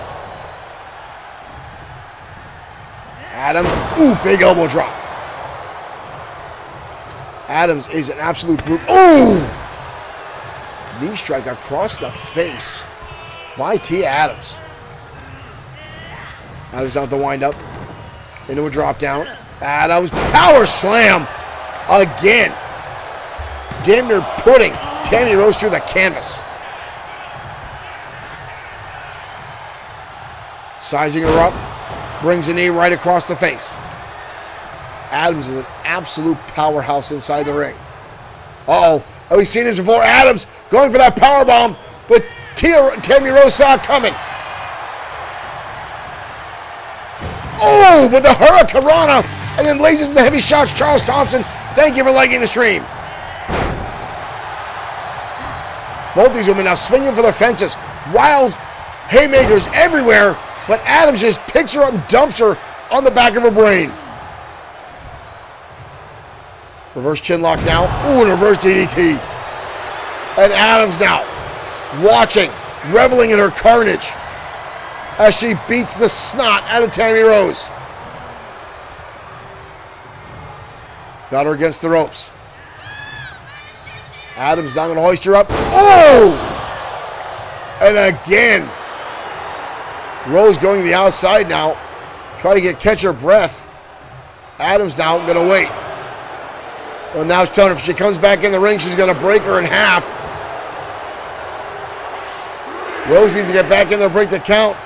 Adams. Ooh, big elbow drop. Adams is an absolute brute. Ooh! Knee strike across the face by Tia Adams. Adams out the wind up. Into a drop down. Adams power slam again. Damn near putting Tammy Rose through the canvas. Sizing her up. Brings a knee right across the face. Adams is an absolute powerhouse inside the ring. Uh-oh. Oh, we've seen this before. Adams going for that powerbomb, but Tammy Rose saw it coming. Oh, but the Hurricanrana, and then lays some heavy shots. Charles Thompson, thank you for liking the stream. Both these women now swinging for the fences. Wild haymakers everywhere, but Adams just picks her up and dumps her on the back of her brain. Reverse chin lock now. Ooh, and reverse DDT. And Adams now watching, reveling in her carnage as she beats the snot out of Tammy Rose. Got her against the ropes. Adams now going to hoist her up. Oh! And again, Rose going to the outside now. Try to catch her breath. Adams now going to wait. Well, now she's telling her if she comes back in the ring, she's going to break her in half. Rose needs to get back in there, break the count.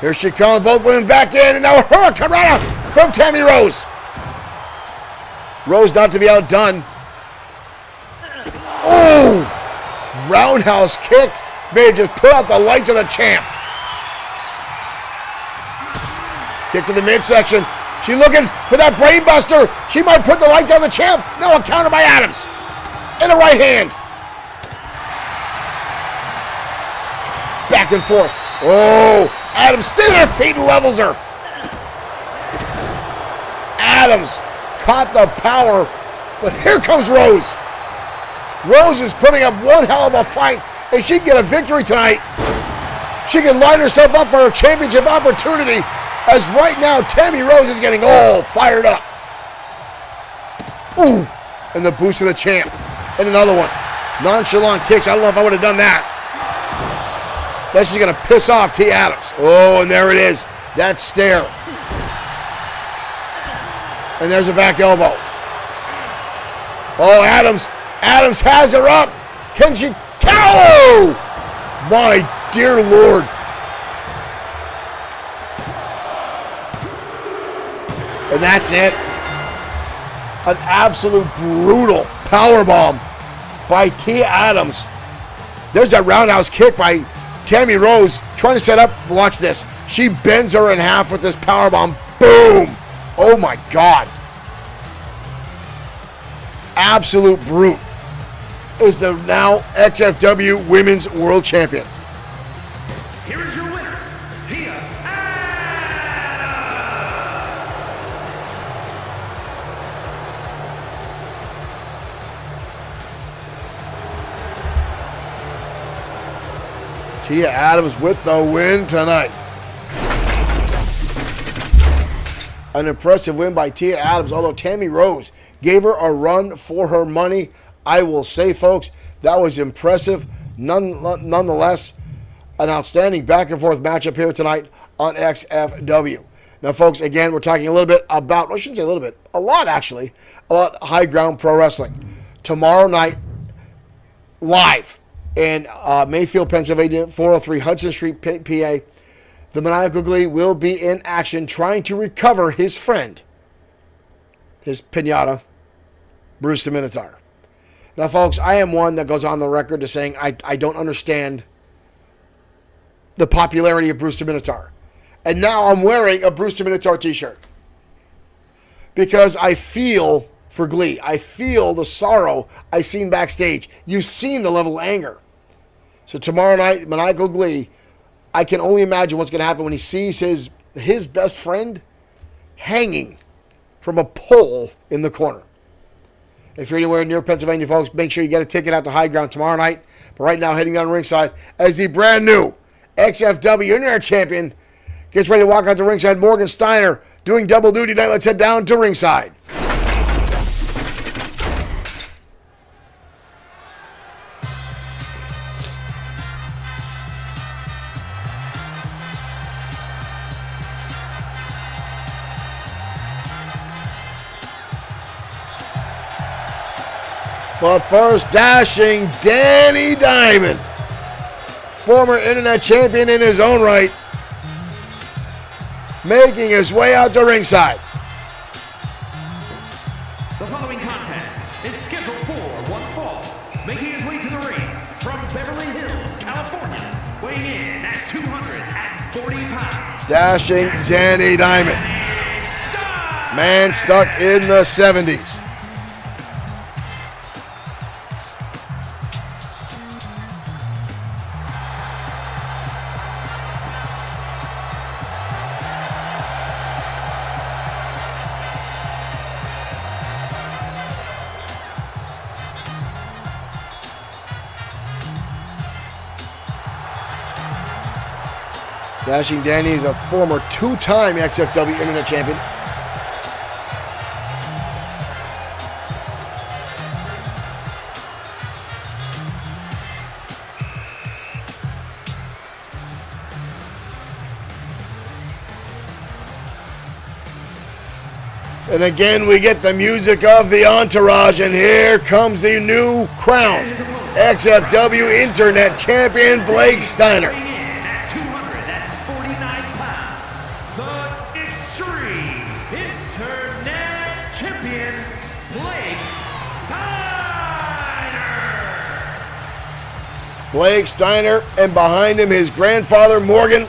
Here she comes, both women back in, and now Hurricanrana from Tammy Rose. Rose not to be outdone. Oh! Roundhouse kick. May have just put out the lights of the champ. Kick to the midsection. She looking for that brain buster. She might put the lights on the champ. No, a counter by Adams. In the right hand. Back and forth. Oh, Adams still on her feet and levels her. Adams caught the power, but here comes Rose. Rose is putting up one hell of a fight, and she can get a victory tonight. She can line herself up for her championship opportunity, as right now Tammy Rose is getting all fired up. Ooh, and the boost of the champ. And another one. Nonchalant kicks. I don't know if I would have done that. That's just going to piss off T. Adams. Oh, and there it is. That stare. And there's a back elbow. Oh, Adams. Adams has her up. Can she? Oh! My dear Lord. And that's it. An absolute brutal powerbomb by T. Adams. There's that roundhouse kick by Tammy Rose trying to set up. Watch this. She bends her in half with this powerbomb. Boom. Oh my God. Absolute brute is the now XFW Women's World Champion. Here is your winner, Tia Tia Adams with the win tonight. An impressive win by Tia Adams, although Tammy Rose gave her a run for her money. I will say, folks, that was impressive. Nonetheless, an outstanding back-and-forth matchup here tonight on XFW. Now, folks, again, we're talking a little bit about, I shouldn't say a little bit, a lot actually, about High Ground Pro Wrestling. Tomorrow night, live in Mayfield, Pennsylvania, 403 Hudson Street, PA, the Maniacal Glee will be in action trying to recover his friend, his pinata, Bruce the Minotaur. Now, folks, I am one that goes on the record to saying I don't understand the popularity of Bruce the Minotaur. And now I'm wearing a Bruce the Minotaur t-shirt. Because I feel for Glee. I feel the sorrow I've seen backstage. You've seen the level of anger. So tomorrow night, Maniacal Glee, I can only imagine what's going to happen when he sees his best friend hanging from a pole in the corner. If you're anywhere near Pennsylvania, folks, make sure you get a ticket out to High Ground tomorrow night. But right now, heading down ringside as the brand new XFW Internet Champion gets ready to walk out to ringside. Morgan Steiner doing double duty tonight. Let's head down to ringside. But first, dashing Danny Diamond, former Internet Champion in his own right, making his way out to ringside. The following contest is scheduled for one fall, making his way to the ring from Beverly Hills, California, weighing in at 240 pounds. Dashing Danny Diamond. Man stuck in the 70s. Dashing Danny is a former two-time XFW Internet Champion. And again, we get the music of the entourage, and here comes the new crown XFW Internet Champion, Blake Steiner. The Extreme Blake Steiner, and behind him his grandfather, Morgan.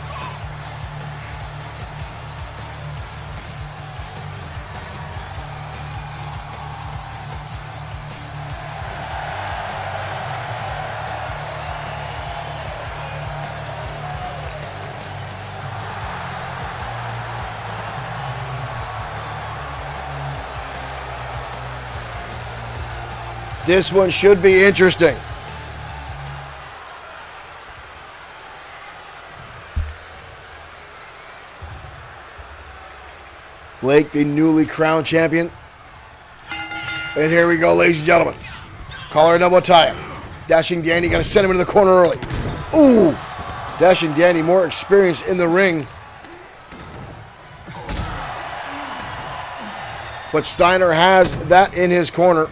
This one should be interesting. Blake, the newly crowned champion. And here we go, ladies and gentlemen. Collar double tie. Dashing Danny, got to send him into the corner early. Ooh! Dashing Danny, more experience in the ring. But Steiner has that in his corner.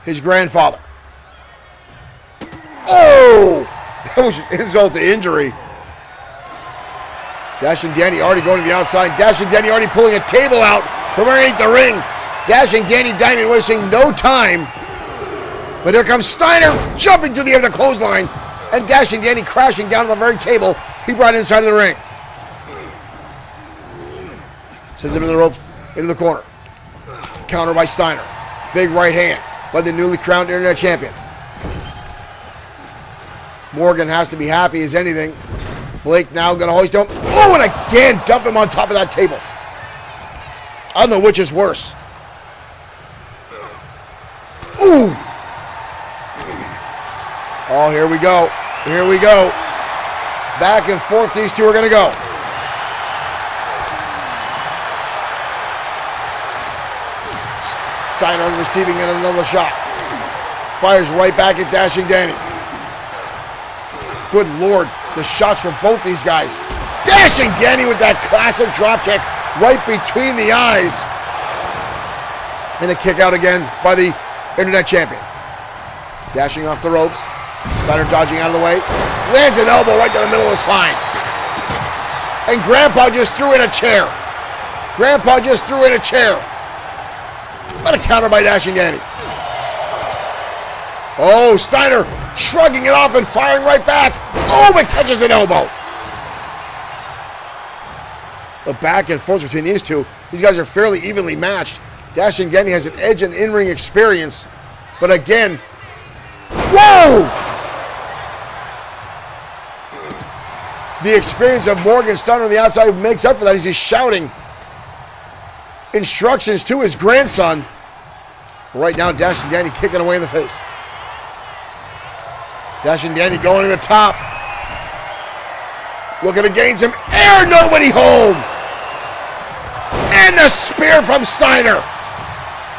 His grandfather. Oh! That was just insult to injury. Dashing Danny already going to the outside. Dashing Danny already pulling a table out from underneath the ring. Dashing Danny Diamond wasting no time. But here comes Steiner jumping to the end of the clothesline. And Dashing Danny crashing down to the very table he brought inside of the ring. Sends him to the ropes, into the corner. Counter by Steiner. Big right hand by the newly crowned Internet Champion. Morgan has to be happy as anything. Blake now going to hoist him. Oh, and again dump him on top of that table. I don't know which is worse. Ooh. Oh, here we go. Here we go. Back and forth these two are going to go. Steiner receiving another shot. Fires right back at Dashing Danny. Good Lord, the shots from both these guys. Dashing Danny with that classic dropkick right between the eyes. And a kick out again by the Internet Champion. Dashing off the ropes. Steiner dodging out of the way. Lands an elbow right down the middle of the spine. And Grandpa just threw in a chair. Grandpa just threw in a chair. What a counter by Dashing Danny. Oh, Steiner shrugging it off and firing right back. Oh, but catches an elbow. The back and forth between these two. These guys are fairly evenly matched. Dashing Danny has an edge and in-ring experience. But again, whoa! The experience of Morgan Steiner on the outside makes up for that as he's shouting instructions to his grandson. Right now, Dashing Danny kicking away in the face. Dashing Danny going to the top. Looking to gain some air. Nobody home. And the spear from Steiner.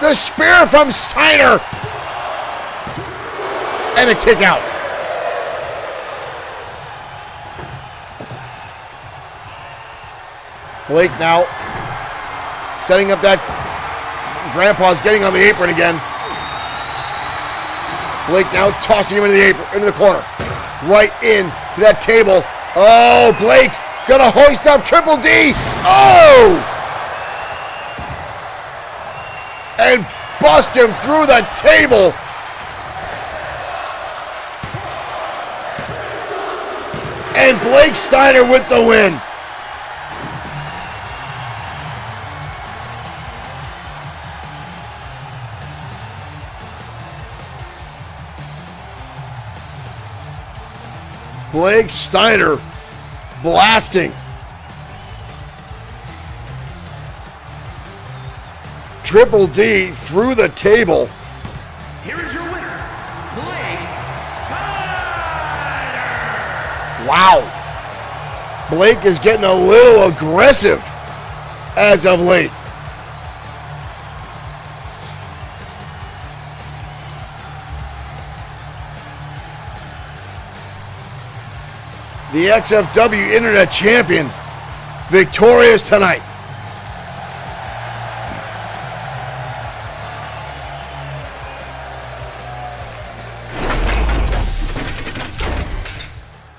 The spear from Steiner. And a kick out. Blake now setting up that. Grandpa's getting on the apron again. Blake now tossing him into the apron, into the corner. Right into that table. Oh, Blake gonna hoist up Triple D. Oh! And bust him through the table. And Blake Steiner with the win. Blake Steiner blasting. Triple D through the table. Here is your winner, Blake Steiner. Wow. Blake is getting a little aggressive as of late. The XFW Internet Champion, victorious tonight.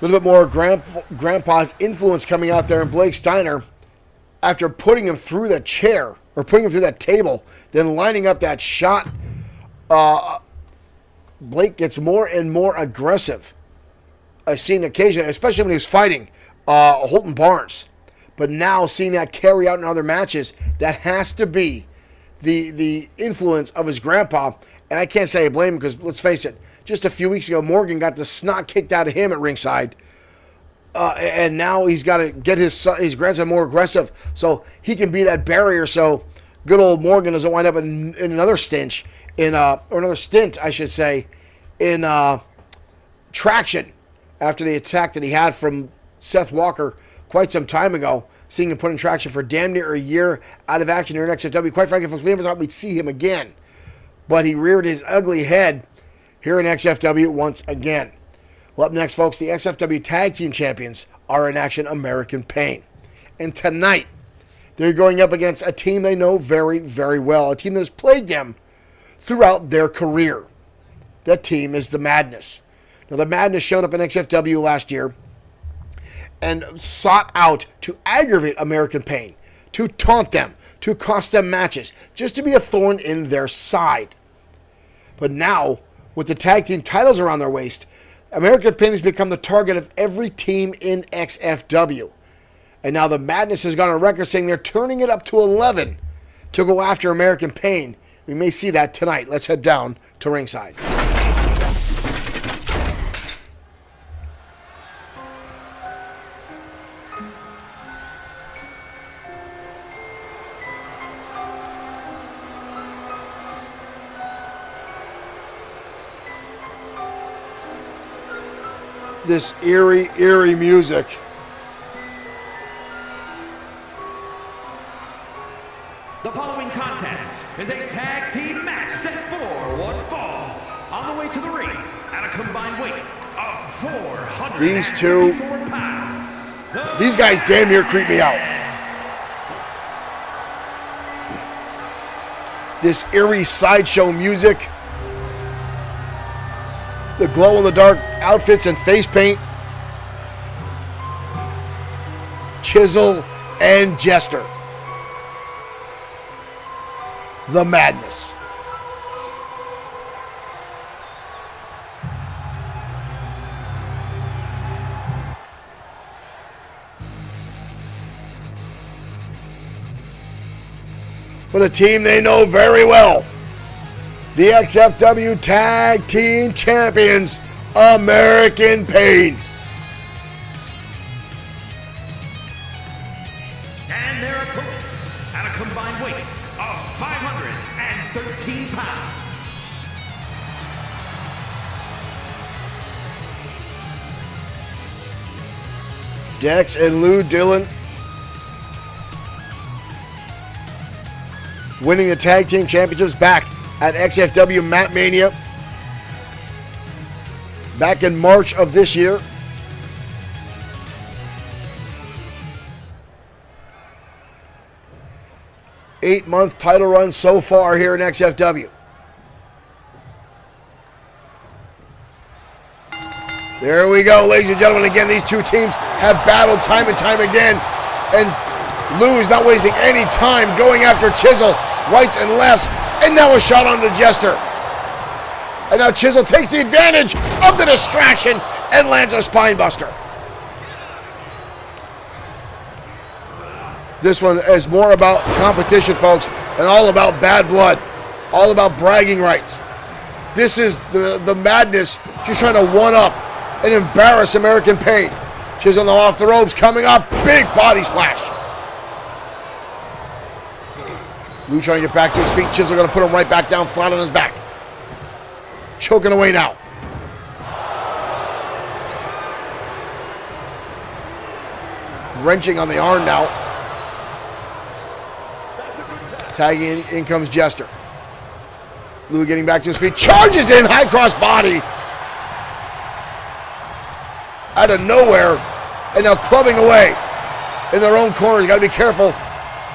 A little bit more Grandpa's influence coming out there in Blake Steiner after putting him through the chair, or putting him through that table, then lining up that shot Blake gets more and more aggressive. I've seen occasionally, especially when he was fighting Holton Barnes. But now seeing that carry out in other matches, that has to be the influence of his grandpa. And I can't say I blame him because, let's face it, just a few weeks ago, Morgan got the snot kicked out of him at ringside. And now he's got to get his grandson more aggressive so he can be that barrier so good old Morgan doesn't wind up in another stint, or another stint, I should say, in Traction after the attack that he had from Seth Walker quite some time ago. Seeing him put in Traction for damn near a year out of action here in XFW. Quite frankly, folks, we never thought we'd see him again. But he reared his ugly head here in XFW once again. Well, up next, folks, the XFW Tag Team Champions are in action, American Pain. And tonight, they're going up against a team they know very, very well. A team that has plagued them throughout their career. That team is the Madness. Now, the Madness showed up in XFW last year and sought out to aggravate American Pain, to taunt them, to cost them matches, just to be a thorn in their side. But now, with the tag team titles around their waist, American Pain has become the target of every team in XFW. And now the Madness has gone on record saying they're turning it up to 11 to go after American Pain. We may see that tonight. Let's head down to ringside. This eerie, eerie music. The following contest is a tag team match set for one fall. On the way to the ring at a combined weight of 454 These two, pounds. these guys damn near creep me out. This eerie sideshow music. The glow-in-the-dark outfits and face paint. Chisel and Jester. The Madness. But a team they know very well. The XFW Tag Team Champions, American Pain. And their opponents at a combined weight of 513 pounds. Dex and Lou Dillon winning the Tag Team Championships back at XFW Mat Mania back in March of this year. Eight-month title run so far here in XFW. There we go, ladies and gentlemen. Again, these two teams have battled time and time again, and Lou is not wasting any time going after Chisel, rights and lefts. And now a shot on the Jester. And now Chisel takes the advantage of the distraction and lands a spine buster. This one is more about competition, folks, and all about bad blood. All about bragging rights. This is the Madness. She's trying to one-up and embarrass American Pain. Chisel off the ropes, coming up. Big body splash. Lou trying to get back to his feet. Chisel going to put him right back down flat on his back. Choking away now. Wrenching on the arm now. Tagging in comes Jester. Lou getting back to his feet. Charges in. High cross body. Out of nowhere. And now clubbing away in their own corner. You got to be careful.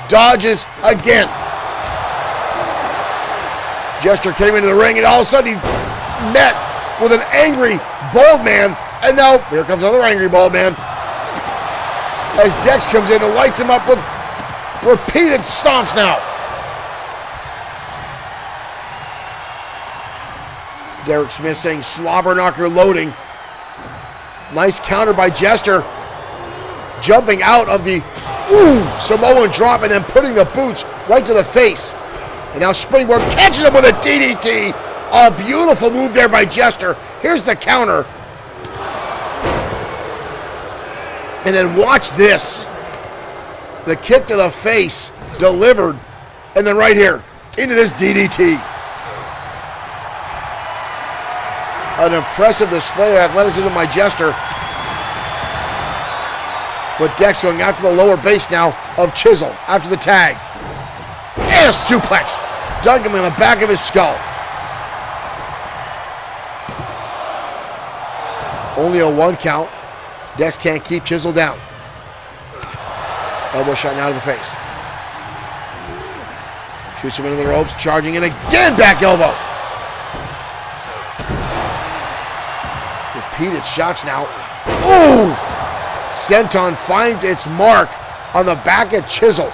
Dodges again. Jester came into the ring, and all of a sudden he's met with an angry bald man. And now here comes another angry bald man. As Dex comes in and lights him up with repeated stomps now. Derek Smith saying slobber knocker loading. Nice counter by Jester. Jumping out of the Samoan drop and then putting the boots right to the face. And now Springboard catches him with a DDT. A beautiful move there by Jester. Here's the counter. And then watch this. The kick to the face delivered. And then right here, into this DDT. An impressive display of athleticism by Jester. But Dex going after the lower base now of Chisel after the tag. And a suplex. Dug him in the back of his skull. Only a 1 count. Dex can't keep Chisel down. Elbow shot now to the face. Shoots him into the ropes, charging in again, back elbow. Repeated shots now. Ooh! Senton finds its mark on the back of Chisel.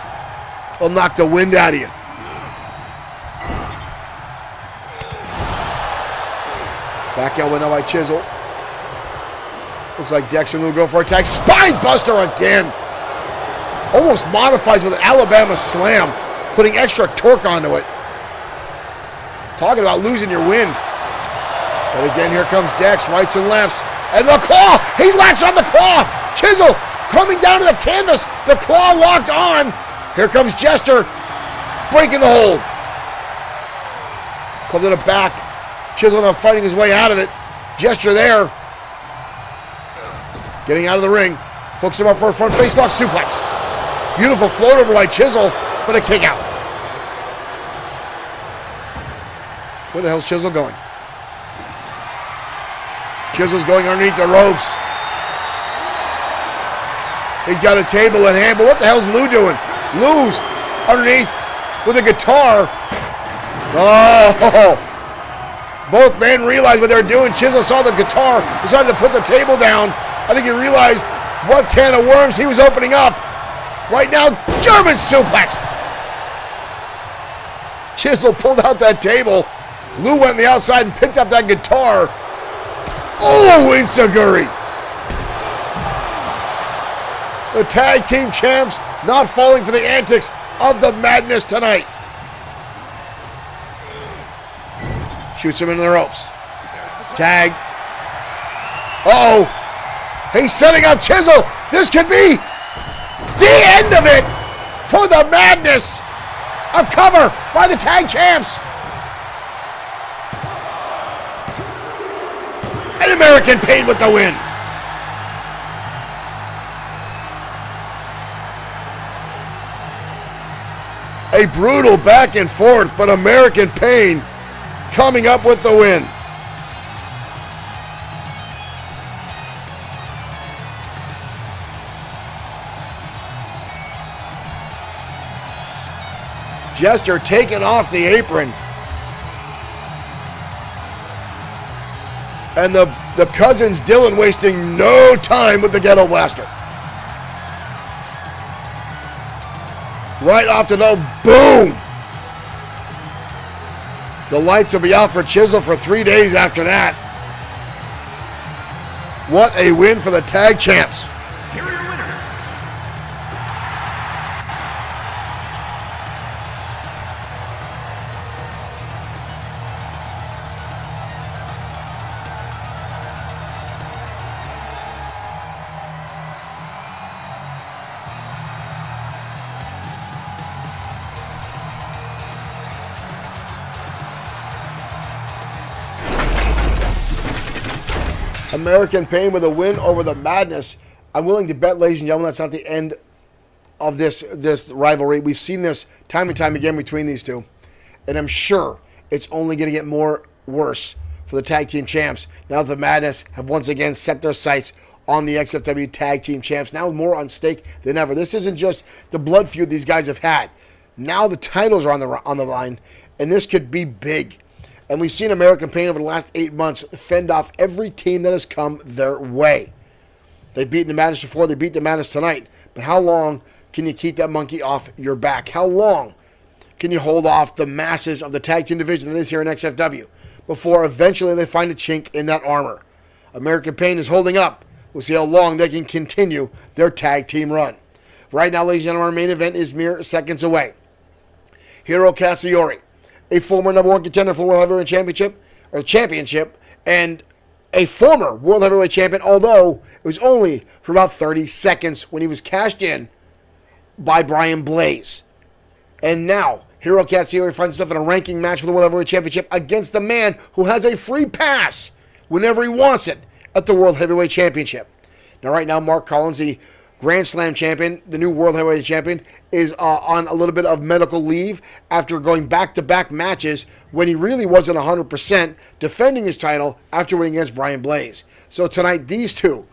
Will knock the wind out of you. Back elbow now by Chisel. Looks like Dexter will go for a tag. Spine buster again. Almost modifies with an Alabama slam, putting extra torque onto it. Talking about losing your wind. But again, here comes Dex, rights and lefts. And the claw! He's latched on the claw! Chisel coming down to the canvas. The claw locked on. Here comes Jester, breaking the hold. Come to the back. Chisel now fighting his way out of it. Jester there. Getting out of the ring. Hooks him up for a front face lock suplex. Beautiful float over by Chisel, but a kick out. Where the hell's Chisel going? Chisel's going underneath the ropes. He's got a table in hand, but what the hell's Lou doing? Lou's underneath with a guitar. Oh! Both men realized what they were doing. Chisel saw the guitar, decided to put the table down. I think he realized what can of worms he was opening up. Right now, German suplex. Chisel pulled out that table. Lou went on the outside and picked up that guitar. Oh, Insaguri. The tag team champs not falling for the antics of the madness tonight. Shoots him into the ropes. Tag. Uh-oh. He's setting up Chisel. This could be the end of it for the madness. A cover by the tag champs. An American Pain with the win. A brutal back and forth, but American Pain coming up with the win. Jester taking off the apron. And the cousins Dylan wasting no time with the Ghetto Blaster. Right off the nose, boom! The lights will be out for Chisel for 3 days after that. What a win for the tag champs. Here are your winners. American Pain with a win over the Madness. I'm willing to bet, ladies and gentlemen, that's not the end of this rivalry. We've seen this time and time again between these two. And I'm sure it's only going to get more worse for the tag team champs. Now the Madness have once again set their sights on the XFW tag team champs. Now more on stake than ever. This isn't just the blood feud these guys have had. Now the titles are on the line, and this could be big. And we've seen American Pain over the last 8 months fend off every team that has come their way. They've beaten the Madness before. They beat the Madness tonight. But how long can you keep that monkey off your back? How long can you hold off the masses of the tag team division that is here in XFW? before eventually they find a chink in that armor. American Pain is holding up. We'll see how long they can continue their tag team run. Right now, ladies and gentlemen, our main event is mere seconds away. Hiro Katsuyori, a former number one contender for the World Heavyweight Championship, and a former World Heavyweight Champion, although it was only for about 30 seconds when he was cashed in by Brian Blaze. And now, Hiro Katsuyori finds himself in a ranking match for the World Heavyweight Championship against the man who has a free pass whenever he wants it at the World Heavyweight Championship. Now, right now, Mark Collins, the Grand Slam champion, the new World Heavyweight Champion, is on a little bit of medical leave after going back-to-back matches when he really wasn't 100% defending his title after winning against Brian Blaze. So tonight, these two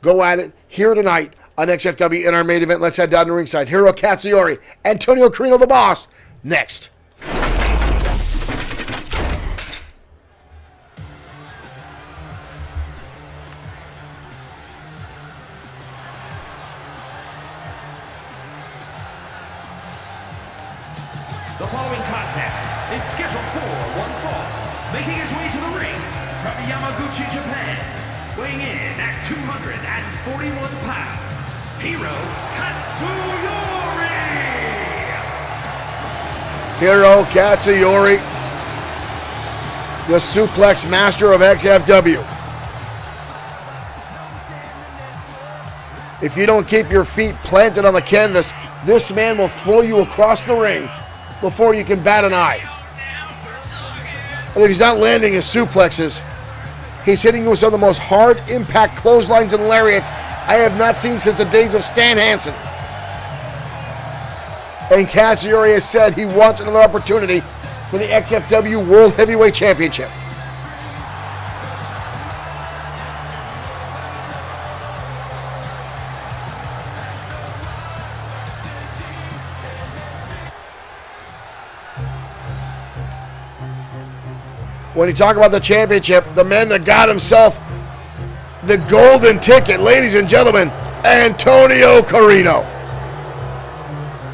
go at it here tonight on XFW in our main event. Let's head down to ringside. Hiro Katsuyori, Antonio Carino, the boss, next. The following contest is scheduled for one fall. Making his way to the ring from Yamaguchi, Japan, weighing in at 241 pounds, Hiro Katsuyori! Hiro Katsuyori, the suplex master of XFW. If you don't keep your feet planted on the canvas, this man will throw you across the ring before you can bat an eye. And if he's not landing his suplexes, he's hitting you with some of the most hard impact clotheslines and lariats I have not seen since the days of Stan Hansen. And Katsuyori has said he wants another opportunity for the XFW World Heavyweight Championship. When you talk about the championship, the man that got himself the golden ticket, ladies and gentlemen, Antonio Carino.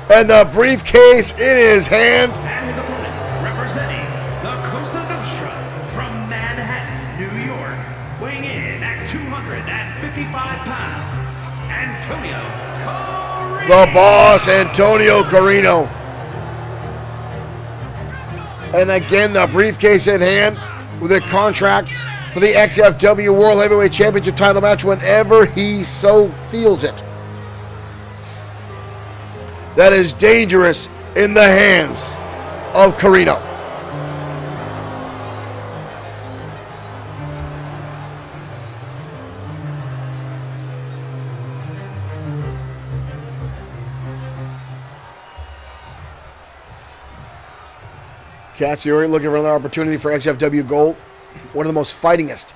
And the briefcase in his hand. And his opponent, representing the Cosa Nostra from Manhattan, New York, weighing in at 255 pounds, Antonio Carino. The boss, Antonio Carino. And again, the briefcase in hand with a contract for the XFW World Heavyweight Championship title match whenever he so feels it. That is dangerous in the hands of Carino. Katsuyori looking for another opportunity for XFW Gold. One of the most fightingest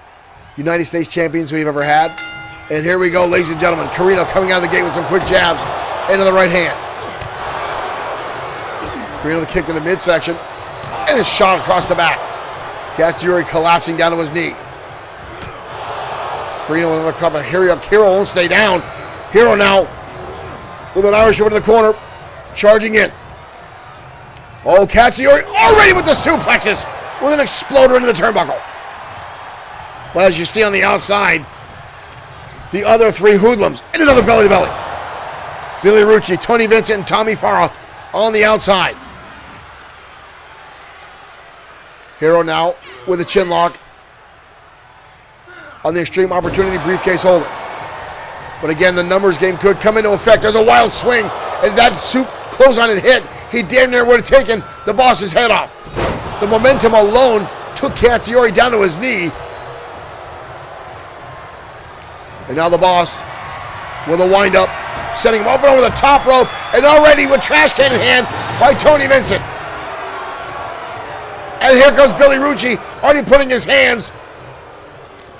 United States champions we've ever had. And here we go, ladies and gentlemen. Carino coming out of the gate with some quick jabs into the right hand. Carino the kick to the midsection. And a shot across the back. Katsuyori collapsing down to his knee. Carino with another cover. Hiro won't stay down. Hiro now with an Irish over to the corner. Charging in. Oh, Katsuyori already with the suplexes with an exploder into the turnbuckle. But as you see on the outside, the other three hoodlums and another belly-to-belly. Billy Rucci, Tony Vincent, and Tommy Farah on the outside. Hiro now with a chin lock on the Extreme Opportunity briefcase holder. But again, the numbers game could come into effect. There's a wild swing as that clothesline had hit. He damn near would have taken the boss's head off. The momentum alone took Katsuyori down to his knee. And now the boss with a wind-up, setting him up over the top rope, and already with trash can in hand by Tony Vincent. And here comes Billy Rucci, already putting his hands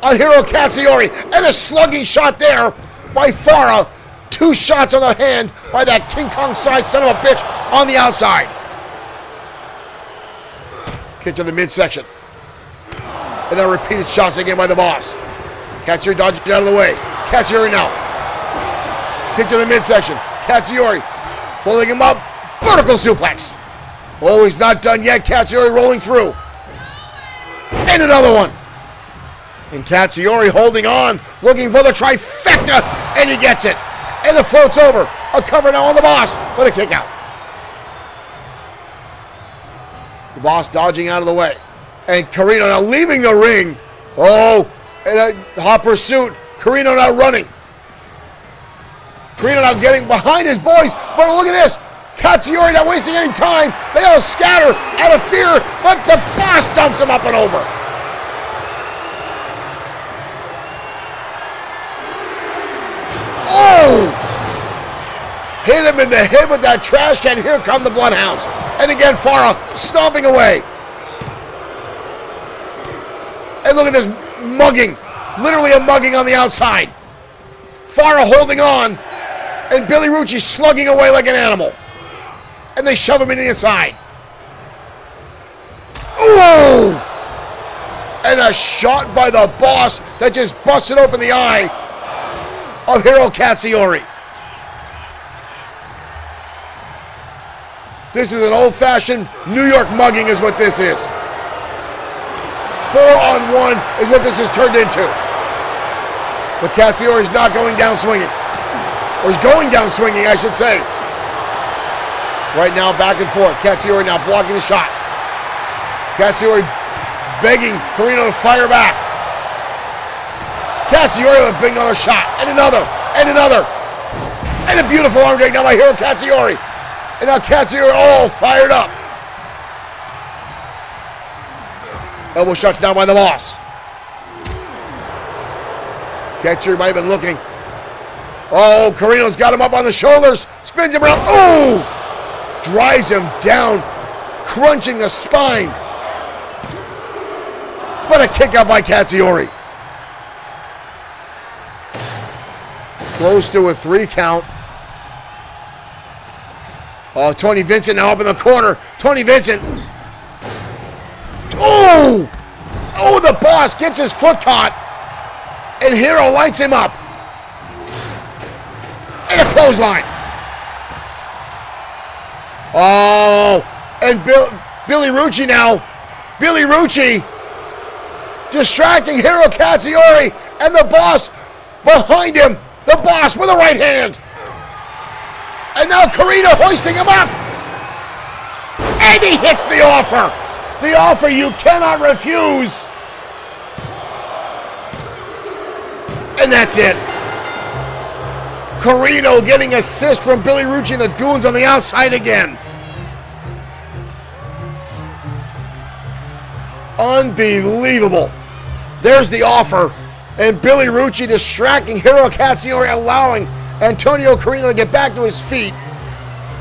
on Hiro Katsuyori, and a slugging shot there by Farah. 2 shots on the hand by that King Kong-sized son of a bitch on the outside. Kick to the midsection. And then repeated shots again by the boss. Katsuyori dodges out of the way. Katsuyori now. Kick to the midsection. Katsuyori pulling him up. Vertical suplex. Oh, he's not done yet. Katsuyori rolling through. And another one. And Katsuyori holding on, looking for the trifecta, and he gets it. And it floats over. A cover now on the Boss, but a kick out. The Boss dodging out of the way. And Carino now leaving the ring. Oh, and a hot pursuit. Carino now running. Carino now getting behind his boys, but look at this. Katsuyori not wasting any time. They all scatter out of fear, but the Boss dumps him up and over. Oh! Hit him in the head with that trash can. Here come the Bloodhounds. And again, Farah stomping away. And look at this mugging. Literally a mugging on the outside. Farah holding on. And Billy Rucci slugging away like an animal. And they shove him into the inside. Ooh! And a shot by the Boss that just busted open the eye of Hiro Katsuyori. This is an old-fashioned New York mugging is what this is. 4-on-1 is what this has turned into. But Katsuyori is not going down swinging. Or he's going down swinging, I should say. Right now, back and forth. Katsuyori now blocking the shot. Katsuyori begging Carino to fire back. Katsuyori with a big another shot. And another. And another. And a beautiful arm drag now by Hiro Katsuyori. And now Katsuyori all fired up. Elbow shots down by the Boss. Katsuyori might have been looking. Oh, Carino's got him up on the shoulders. Spins him around. Oh! Drives him down, crunching the spine. What a kick out by Katsuyori. Close to a 3 count. Oh, Tony Vincent now up in the corner. Tony Vincent. Oh! Oh, the Boss gets his foot caught. And Hiro lights him up. And a clothesline. Oh, and Billy Rucci now. Billy Rucci distracting Hiro Katsuyori, and the Boss behind him. The Boss with a right hand. And now Carino hoisting him up. And he hits the offer. The offer you cannot refuse. And that's it. Carino getting assist from Billy Rucci and the Goons on the outside again. Unbelievable. There's the offer. And Billy Rucci distracting Hiro Katsuyori, allowing Antonio Carino to get back to his feet.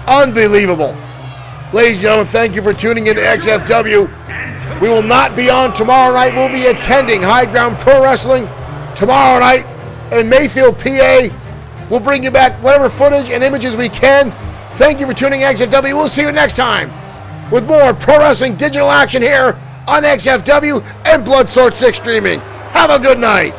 Unbelievable. Ladies and gentlemen, thank you for tuning in to XFW. We will not be on tomorrow night. We'll be attending High Ground Pro Wrestling tomorrow night in Mayfield, PA. We'll bring you back whatever footage and images we can. Thank you for tuning in to XFW. We'll see you next time with more pro wrestling digital action here on XFW and Bloodsport 6 streaming. Have a good night.